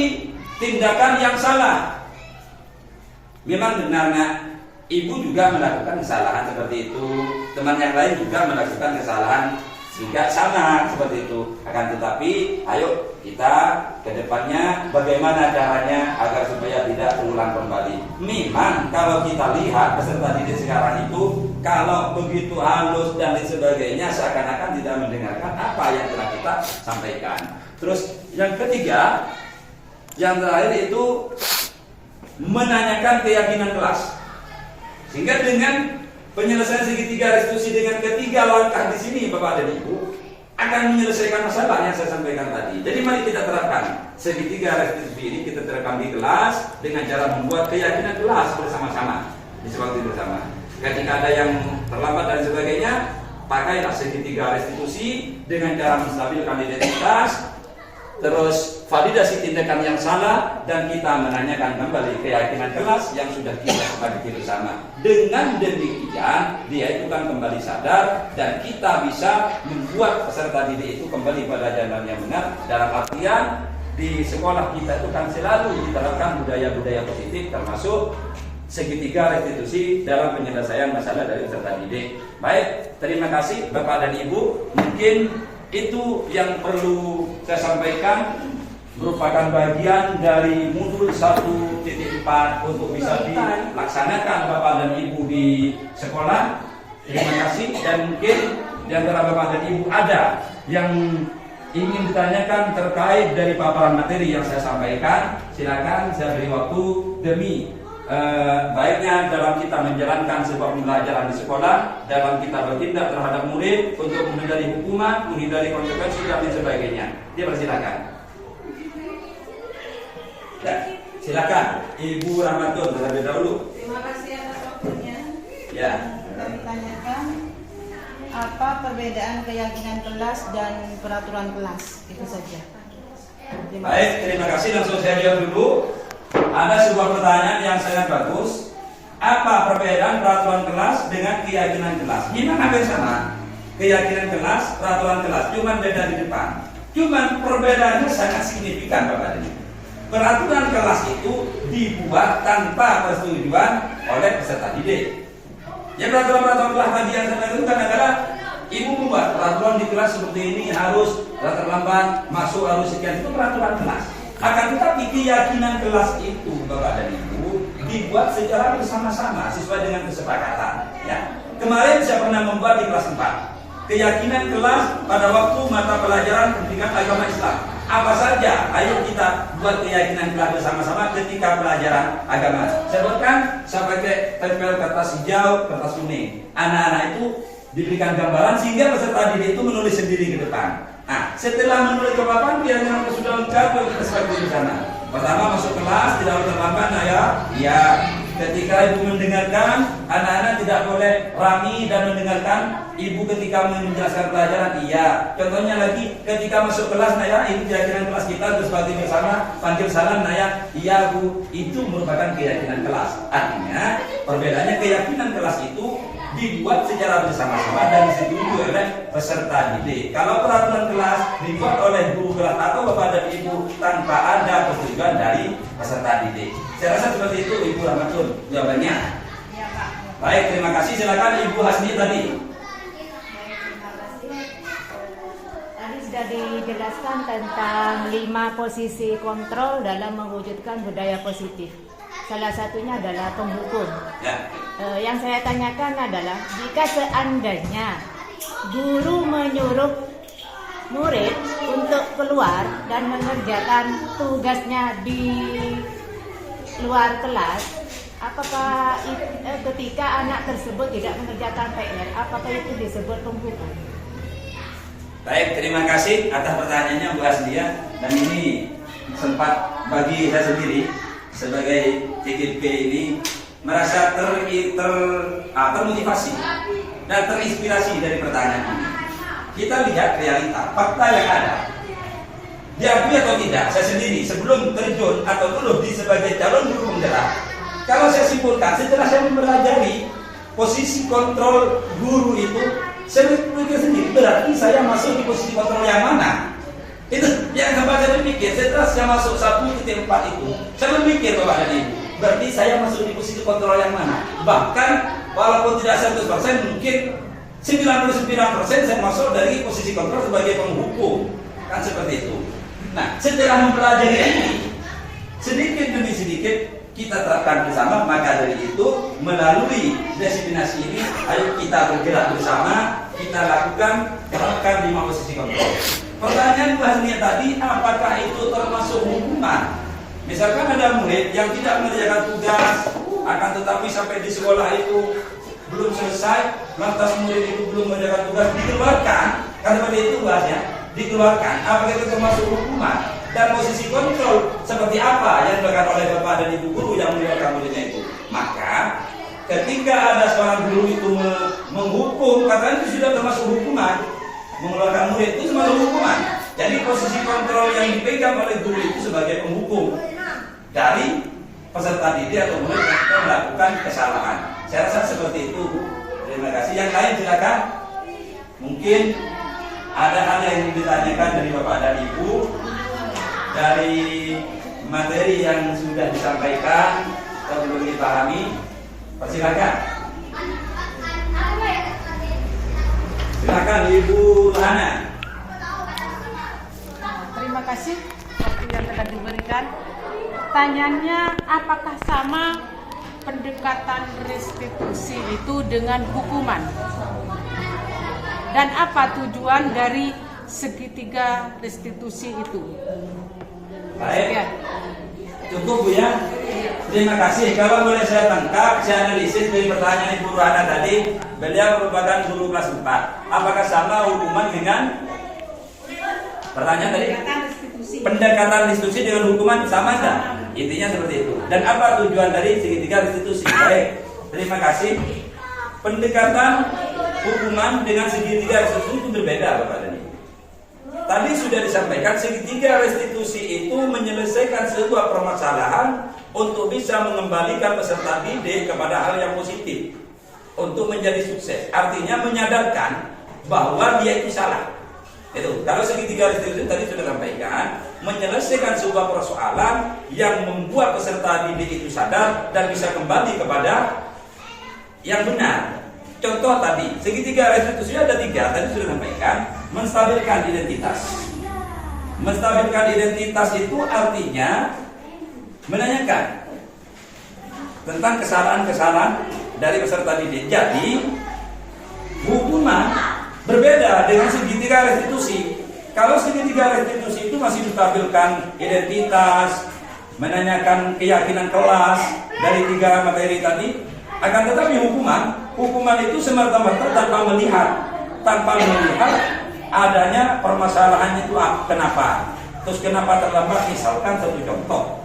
tindakan yang salah. Memang benarnya ibu juga melakukan kesalahan seperti itu, teman yang lain juga melakukan kesalahan juga sama seperti itu. Akan tetapi, ayo kita ke depannya bagaimana caranya agar supaya tidak terulang kembali. Memang kalau kita lihat peserta didik sekarang itu, kalau begitu halus dan lain sebagainya, seakan-akan tidak mendengarkan apa yang telah kita sampaikan. Terus yang ketiga, yang terakhir itu menanyakan keyakinan kelas. Sehingga dengan penyelesaian segitiga restitusi dengan ketiga langkah di sini Bapak dan Ibu akan menyelesaikan masalah yang saya sampaikan tadi. Jadi mari kita terapkan segitiga restitusi ini, kita terapkan di kelas dengan cara membuat keyakinan kelas bersama-sama, disepakati bersama. Ketika ada yang terlambat dan sebagainya, pakailah segitiga restitusi dengan cara menstabilkan identitas, terus validasi tindakan yang salah, dan kita menanyakan kembali keyakinan kelas yang sudah kita sepakati bersama. Dengan demikian, dia itu kan kembali sadar dan kita bisa membuat peserta didik itu kembali pada jalan yang benar. Dalam artian di sekolah kita itu kan selalu diterapkan budaya-budaya positif, termasuk segitiga restitusi dalam penyelesaian masalah dari peserta didik. Baik, terima kasih Bapak dan Ibu. Mungkin itu yang perlu saya sampaikan, merupakan bagian dari modul 1.4 untuk bisa dilaksanakan Bapak dan Ibu di sekolah. Terima kasih. Dan mungkin di antara Bapak dan Ibu ada yang ingin ditanyakan terkait dari paparan materi yang saya sampaikan, silakan saya beri waktu demi baiknya dalam kita menjalankan sebuah pembelajaran di sekolah, dalam kita bertindak terhadap murid untuk menghindari hukuman, menghindari konsekuensi dan lain sebagainya. Dia persilakan. Ya, silakan Ibu Rahmatun terlebih dahulu.
Terima kasih atas waktunya.
Ya.
Kami tanyakan apa perbedaan keyakinan kelas dan peraturan kelas, itu saja.
Baik, terima kasih. Langsung saya jawab dulu. Ada sebuah pertanyaan yang sangat bagus. Apa perbedaan peraturan kelas dengan keyakinan kelas? Memang hampir sama. Keyakinan kelas, peraturan kelas, cuman beda di depan. Cuman perbedaannya sangat signifikan Bapak dan Ibu. Peraturan kelas itu dibuat tanpa persetujuan oleh peserta didik. Ya, peraturan kelas tadi yang saya lakukan adalah Ibu membuat peraturan di kelas seperti ini, harus terlambat masuk, harus sekian, itu peraturan kelas. Akan tetapi keyakinan kelas itu Bapak dan Ibu dibuat secara bersama-sama sesuai dengan kesepakatan. Ya, kemarin saya pernah membuat di kelas 4 keyakinan kelas pada waktu mata pelajaran pendidikan agama Islam. Apa saja? Ayo kita buat keyakinan kelas bersama-sama ketika pelajaran agama. Saya buatkan, saya pakai tempel kertas hijau, kertas kuning. Anak-anak itu diberikan gambaran sehingga peserta didik itu menulis sendiri ke depan. Nah, setelah menulis ke papan, keyakinan sudah lengkap, kita seperti di sana. Pertama masuk kelas, tidak boleh terlambat, nah ya. Iya. Ketika ibu mendengarkan, anak-anak tidak boleh rami dan mendengarkan ibu ketika menjelaskan pelajaran. Iya. Contohnya lagi, ketika masuk kelas, nah ya, ini keyakinan kelas kita terus bagi bersama, panggil salam, nah ya, iya Bu. Itu merupakan keyakinan kelas. Artinya, perbedaannya keyakinan kelas itu dibuat secara bersama-sama dan disetujui oleh peserta didik. Kalau peraturan kelas dibuat oleh guru kelas atau Bapak dan Ibu tanpa ada persetujuan dari peserta didik. Saya rasa seperti itu Ibu Rahmatun jawabannya.
Ya Pak.
Baik, terima kasih. Silakan Ibu Hasni tadi.
Tadi sudah dijelaskan tentang 5 posisi kontrol dalam mewujudkan budaya positif. Salah satunya adalah penghukum.
Ya.
Yang saya tanyakan adalah jika seandainya guru menyuruh murid untuk keluar dan mengerjakan tugasnya di luar kelas, apakah ketika anak tersebut tidak mengerjakan PR, apakah itu disebut penghukum?
Baik, terima kasih atas pertanyaannya Bu Hasnia. Dan ini sempat bagi saya sendiri sebagai CGP ini merasa termotivasi dan terinspirasi dari pertanyaan ini. Kita lihat realita, fakta yang ada. Diakui atau tidak, saya sendiri sebelum terjun atau dulu sebagai calon guru penggerak, kalau saya simpulkan, setelah saya mempelajari posisi kontrol guru itu, saya berpikir sendiri, berarti saya masuk di posisi kontrol yang mana? Itu yang sempat saya berpikir. Setelah saya masuk 1.4 itu, saya berpikir Bapak dan Ibu, berarti saya masuk di posisi kontrol yang mana? Bahkan walaupun tidak 100%, mungkin 99% saya masuk dari posisi kontrol sebagai penghukum. Kan seperti itu. Nah, setelah mempelajari ini, sedikit demi sedikit kita terapkan bersama. Maka dari itu, melalui destinasi ini, ayo kita bergerak bersama, kita lakukan terapkan 5 posisi kontrol. Pertanyaan Bu Hasnia tadi, apakah itu termasuk hukuman? Misalkan ada murid yang tidak mengerjakan tugas, akan tetapi sampai di sekolah itu belum selesai, lantas murid itu belum mengerjakan tugas, dikeluarkan. Karena seperti itu bahasnya, dikeluarkan. Apakah itu termasuk hukuman? Dan posisi kontrol seperti apa yang dilakukan oleh Bapak dan Ibu guru yang mengeluarkan muridnya itu? Maka ketika ada seorang guru itu menghukum, katanya itu sudah termasuk hukuman. Mengeluarkan murid itu termasuk hukuman. Jadi posisi kontrol yang dipegang oleh guru itu sebagai penghukum dari peserta didik atau murid yang sudah melakukan kesalahan. Saya rasa seperti itu. Terima kasih. Yang lain silakan. Mungkin ada hal yang ditanyakan dari Bapak dan Ibu dari materi yang sudah disampaikan atau belum dipahami? Persilakan. Silakan Ibu Hana.
Terima kasih waktu yang telah diberikan. Tanyanya, apakah sama pendekatan restitusi itu dengan hukuman? Dan apa tujuan dari segitiga restitusi itu?
Baik,
Ya.
cukup Bu ya. Terima kasih. Kalau boleh saya tangkap, saya analisis dari pertanyaan Ibu Hana tadi. Beliau merupakan guru kelas 4. Apakah sama hukuman dengan pertanyaan tadi? Pendekatan restitusi dengan hukuman sama enggak? Intinya seperti itu. Dan apa tujuan dari segitiga restitusi? Baik, terima kasih. Pendekatan hukuman dengan segitiga restitusi itu berbeda Bapak dan Ibu. Tadi sudah disampaikan segitiga restitusi itu menyelesaikan sebuah permasalahan untuk bisa mengembalikan peserta didik kepada hal yang positif, untuk menjadi sukses. Artinya menyadarkan bahwa dia itu salah. Itu kalau segitiga restitusi tadi sudah sampaikan, menyelesaikan sebuah persoalan yang membuat peserta didik itu sadar dan bisa kembali kepada yang benar. Contoh tadi, segitiga restitusi ada 3, tadi sudah sampaikan. Menstabilkan identitas. Menstabilkan identitas itu artinya menanyakan tentang kesalahan-kesalahan dari peserta didik. Jadi hukuman berbeda dengan segitiga restitusi. Kalau segitiga restitusi itu masih menstabilkan identitas, menanyakan keyakinan kelas dari 3 materi tadi. Akan tetapi hukuman itu semata-mata tanpa melihat adanya permasalahannya itu kenapa. Terus kenapa terlambat? Misalkan satu contoh.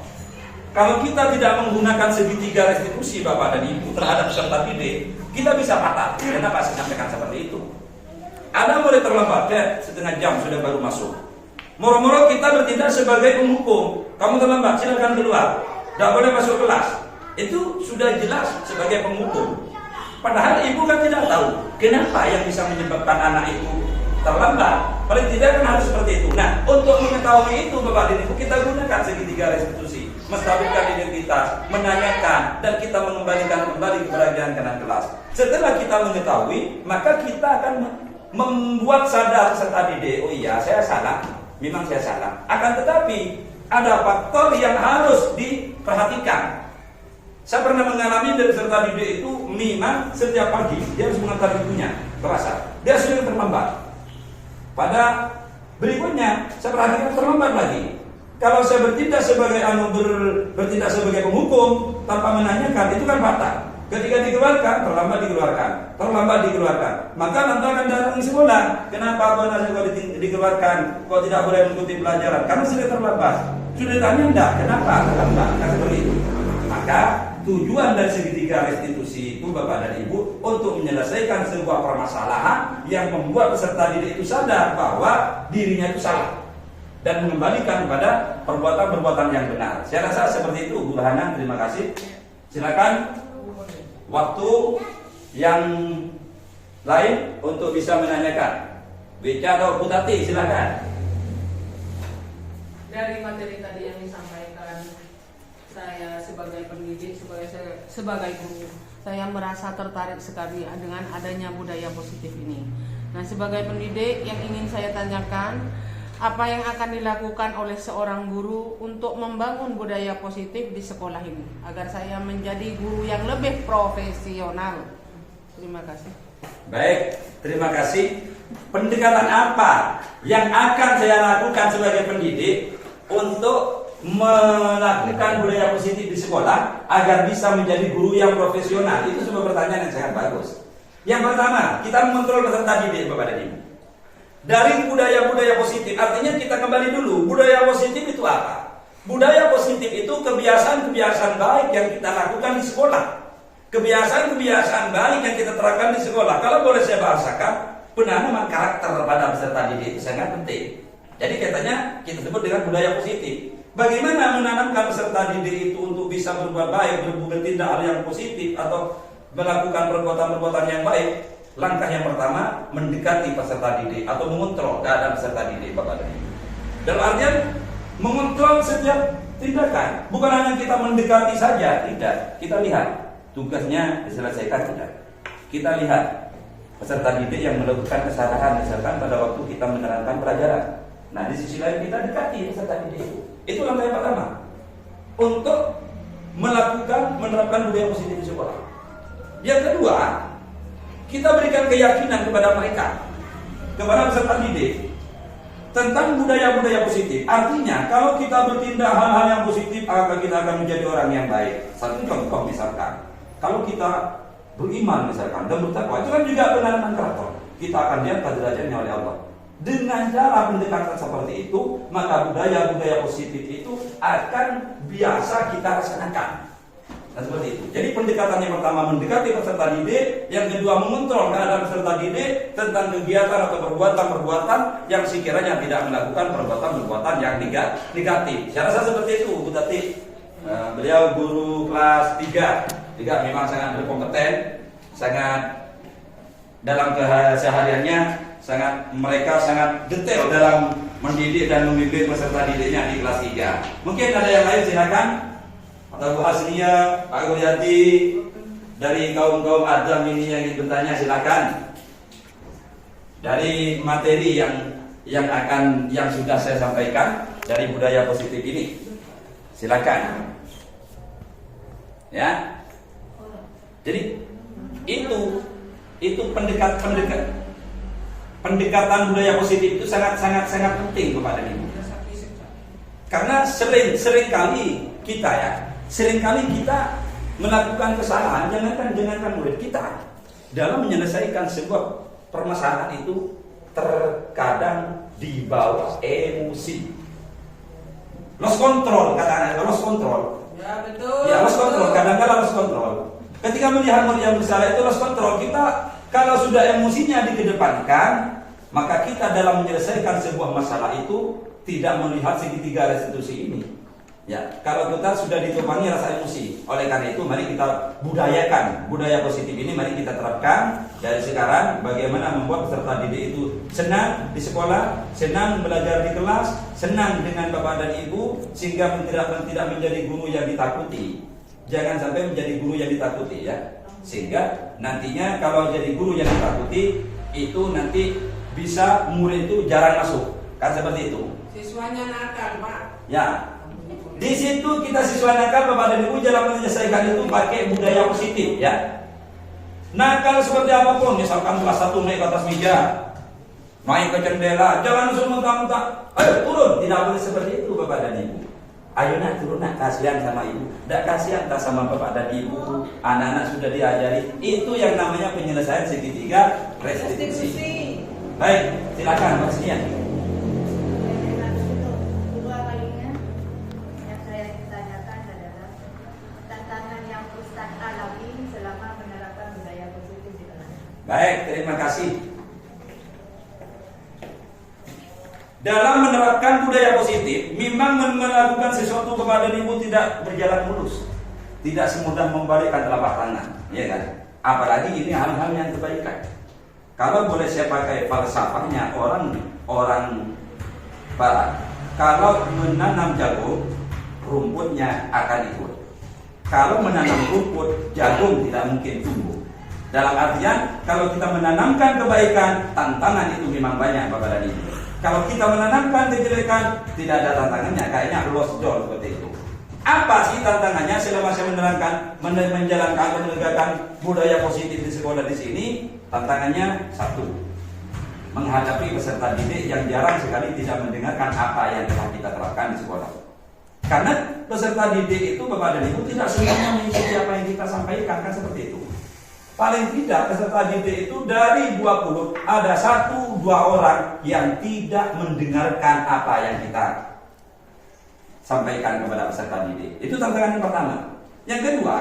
Kalau kita tidak menggunakan segitiga restitusi Bapak dan Ibu terhadap peserta didik, kita bisa patah. Kenapa saya sampaikan seperti itu? Ada murid terlambat, setengah jam sudah baru masuk. Moro-moro kita bertindak sebagai penghukum. Kamu terlambat, silakan keluar. Tidak boleh masuk kelas. Itu sudah jelas sebagai penghukum. Padahal ibu kan tidak tahu kenapa yang bisa menyebabkan anak itu terlambat. Paling tidak kan harus seperti itu. Nah, untuk mengetahui itu Bapak dan Ibu, kita gunakan segitiga restitusi, menstabilkan identitas, menanyakan, dan kita mengembalikan kembali keberagaman kelas. Setelah kita mengetahui, maka kita akan membuat sadar peserta didik, oh iya saya salah, memang saya salah. Akan tetapi ada faktor yang harus diperhatikan. Saya pernah mengalami dari peserta didik itu memang setiap pagi dia harus mengantar ibunya ke pasar. Dia sering terlambat. Pada berikutnya saya perhatikan terlambat lagi. Kalau saya bertindak sebagai bertindak sebagai penghukum tanpa menanyakan, itu kan fatal. Ketika dikeluarkan, terlambat dikeluarkan. Maka nanti akan datang di sekolah. Kenapa Tuan Asyik dikeluarkan? Kok tidak boleh mengikuti pelajaran? Karena sudah terlambat. Sudah ditanya enggak? Kenapa terlambat? Nah, seperti itu. Maka tujuan dari segitiga restitusi itu Bapak dan Ibu untuk menyelesaikan sebuah permasalahan yang membuat peserta didik itu sadar bahwa dirinya itu salah dan mengembalikan kepada perbuatan-perbuatan yang benar. Saya rasa seperti itu Bu Hana, terima kasih. Silakan waktu yang lain untuk bisa menanyakan. Beca atau Bu Tati, silakan.
Dari materi tadi yang disampaikan, saya sebagai pendidik, sebagai guru, saya merasa tertarik sekali dengan adanya budaya positif ini. Nah, sebagai pendidik yang ingin saya tanyakan, apa yang akan dilakukan oleh seorang guru untuk membangun budaya positif di sekolah ini agar saya menjadi guru yang lebih profesional? Terima kasih.
Baik, terima kasih. Pendekatan apa yang akan saya lakukan sebagai pendidik untuk melakukan budaya positif di sekolah agar bisa menjadi guru yang profesional? Itu sebuah pertanyaan yang sangat bagus. Yang pertama, kita mengontrol peserta didik Bapak dan Ibu. Dari budaya-budaya positif, artinya kita kembali dulu. Budaya positif itu apa? Budaya positif itu kebiasaan-kebiasaan baik yang kita lakukan di sekolah. Kebiasaan-kebiasaan baik yang kita terapkan di sekolah. Kalau boleh saya bahasakan, penanaman karakter pada peserta didik itu sangat penting. Jadi katanya kita sebut dengan budaya positif. Bagaimana menanamkan peserta didik itu untuk bisa berbuat baik, bertindak hal yang positif atau melakukan perbuatan-perbuatan yang baik? Langkah yang pertama, mendekati peserta didik atau mengontrol keadaan peserta didik Bapak dan Ibu. Dalam artian mengontrol setiap tindakan. Bukan hanya kita mendekati saja, tidak. Kita lihat tugasnya diselesaikan tidak. Kita lihat peserta didik yang melakukan kesalahan misalkan pada waktu kita menerangkan pelajaran. Nah, di sisi lain kita dekati peserta didik itu. Itu langkah yang pertama untuk menerapkan budaya positif di sekolah. Yang kedua, kita berikan keyakinan kepada mereka, kepada peserta didik tentang budaya-budaya positif. Artinya, kalau kita bertindak hal-hal yang positif, maka kita akan menjadi orang yang baik. Satu contoh misalkan, kalau kita beriman misalkan dan bertakwa, itu kan juga penanaman karakter. Kita akan lihat derajatnya oleh Allah. Dengan cara pendekatan seperti itu, maka budaya-budaya positif itu akan biasa kita laksanakan. Nah, seperti itu. Jadi pendekatan yang pertama mendekati peserta didik, yang kedua mengontrol keadaan peserta didik tentang kegiatan atau perbuatan-perbuatan yang sekiranya tidak melakukan perbuatan-perbuatan yang negatif. Saya rasa seperti itu, Bu Tati. Beliau guru kelas 3 memang sangat berkompeten, sangat dalam kesehariannya mereka sangat detail dalam mendidik dan membimbing peserta didiknya di kelas 3. Mungkin ada yang lain, silakan. Atau Bu Hasnia, Pak Guryati, dari kaum Adam ini yang ingin bertanya, silakan. Dari materi yang sudah saya sampaikan dari budaya positif ini, silakan. Ya. Jadi itu pendekatan budaya positif itu sangat penting kepada ibu. Karena seringkali kita melakukan kesalahan, jangankan murid kita dalam menyelesaikan sebuah permasalahan itu terkadang dibawa emosi. Lost control, kata-kata lost control.
Ya betul.
Ya, lost control, kadang-kadang lost control. Ketika melihat murid yang bersalah itu lost control, kita kalau sudah emosinya dikedepankan, maka kita dalam menyelesaikan sebuah masalah itu tidak melihat segitiga restitusi ini. Ya, kalau kita sudah ditumpangi rasa emosi, oleh karena itu mari kita budayakan budaya positif ini, mari kita terapkan dari sekarang. Bagaimana membuat peserta didik itu senang di sekolah, senang belajar di kelas, senang dengan bapak dan ibu, sehingga tidak menjadi guru yang ditakuti. Jangan sampai menjadi guru yang ditakuti, ya. Sehingga nantinya kalau jadi guru yang ditakuti, itu nanti bisa murid itu jarang masuk, kan seperti itu.
Siswanya nakal, Pak.
Ya. Di situ kita siswa nakal, bapak dan ibu dalam menyelesaikan itu pakai budaya positif, ya. Nakal seperti apapun, misalkan kelas 1 naik ke atas meja, naik ke jendela, jangan langsung mentang-mentang, ayo turun, tidak boleh seperti itu bapak dan ibu. Ayo nak turun nak, kasihan sama ibu, tidak kasihan tak sama bapak dan ibu, anak-anak sudah diajari. Itu yang namanya penyelesaian segitiga restitusi. Baik, silakan Mas Nian.
Kedua kalinya yang saya ditanyakan adalah tantangan yang Ustaz alami selama menerapkan budaya positif di kelas.
Baik, terima kasih. Dalam menerapkan budaya positif, memang melakukan sesuatu kepada ibu tidak berjalan mulus, tidak semudah membalikkan telapak tangan, ya kan? Apalagi ini hal-hal yang kebaikan. Kalau boleh saya pakai falsafahnya orang barat, kalau menanam jagung, rumputnya akan ikut. Kalau menanam rumput, jagung tidak mungkin tumbuh. Dalam artian, kalau kita menanamkan kebaikan, tantangan itu memang banyak Bapak dan Ibu. Kalau kita menanamkan kejelekan, tidak ada tantangannya, kayaknya lost door seperti itu. Apa sih tantangannya selama saya menjalankan atau menegakkan budaya positif di sekolah di sini? Tantangannya satu, menghadapi peserta didik yang jarang sekali tidak mendengarkan apa yang telah kita terapkan di sekolah. Karena peserta didik itu Bapak dan Ibu tidak semuanya mengikuti apa yang kita sampaikan, kan seperti itu. Paling tidak peserta didik itu dari 20 ada 1-2 orang yang tidak mendengarkan apa yang kita sampaikan kepada peserta didik. Itu tantangan yang pertama. Yang kedua,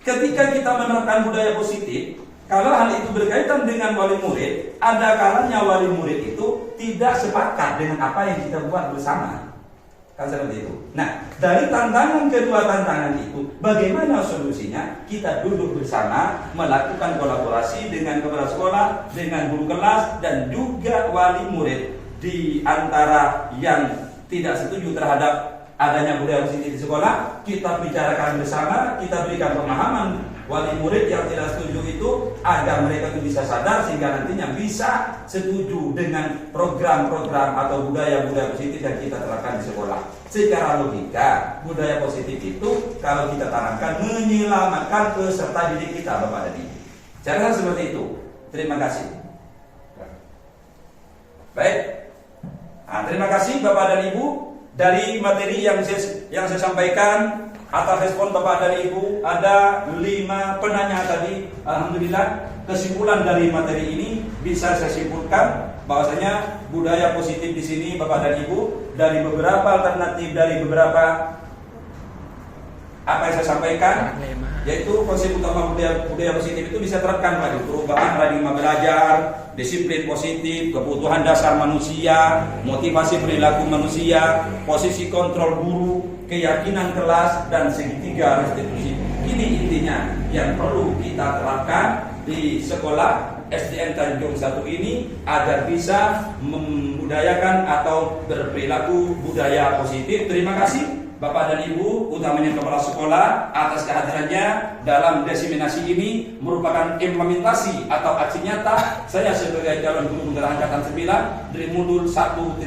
ketika kita menerapkan budaya positif, kalau hal itu berkaitan dengan wali murid, ada kalanya wali murid itu tidak sepakat dengan apa yang kita buat bersama. Kan seperti itu. Nah, dari kedua tantangan itu, bagaimana solusinya? Kita duduk bersama, melakukan kolaborasi dengan kepala sekolah, dengan guru kelas, dan juga wali murid. Di antara yang tidak setuju terhadap adanya budaya positif di sekolah, kita bicarakan bersama, kita berikan pemahaman wali murid yang tidak setuju itu agar mereka itu bisa sadar sehingga nantinya bisa setuju dengan program-program atau budaya-budaya positif yang kita terapkan di sekolah. Secara logika, budaya positif itu kalau kita tanamkan menyelamatkan peserta didik kita, Bapak dan Ibu. Saya rasa seperti itu. Terima kasih. Baik. Nah, terima kasih Bapak dan Ibu dari materi yang saya sampaikan. Atas respon Bapak dan Ibu ada 5 penanya tadi. Alhamdulillah kesimpulan dari materi ini bisa saya simpulkan bahwasanya budaya positif di sini Bapak dan Ibu dari beberapa alternatif dari beberapa apa yang saya sampaikan, yaitu konsep utama budaya positif itu bisa terapkan pada perubahan paradigma belajar, disiplin positif, kebutuhan dasar manusia, motivasi perilaku manusia, posisi kontrol guru, keyakinan kelas, dan segitiga restitusi. Ini intinya yang perlu kita terapkan di sekolah SDN Tanjung 1 ini agar bisa membudayakan atau berperilaku budaya positif. Terima kasih Bapak dan Ibu, utamanya kepala sekolah atas kehadirannya dalam diseminasi ini merupakan implementasi atau aksi nyata saya sebagai calon guru Bendera Angkatan 9 dari modul 1.4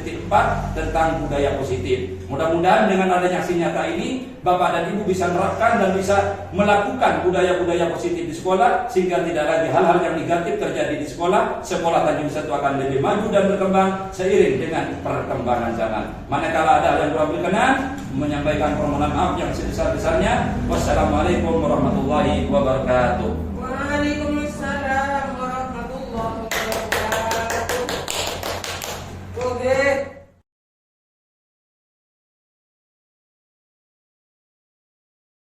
tentang budaya positif. Mudah-mudahan dengan adanya aksi nyata ini Bapak dan Ibu bisa menerapkan dan bisa melakukan budaya-budaya positif di sekolah sehingga tidak lagi hal-hal yang negatif terjadi di sekolah. Sekolah Tanjung 1 akan lebih maju dan berkembang seiring dengan perkembangan zaman. Manakala ada yang kurang berkenan, menyampaikan permohonan maaf yang sebesar-besarnya. Wassalamualaikum warahmatullahi wabarakatuh.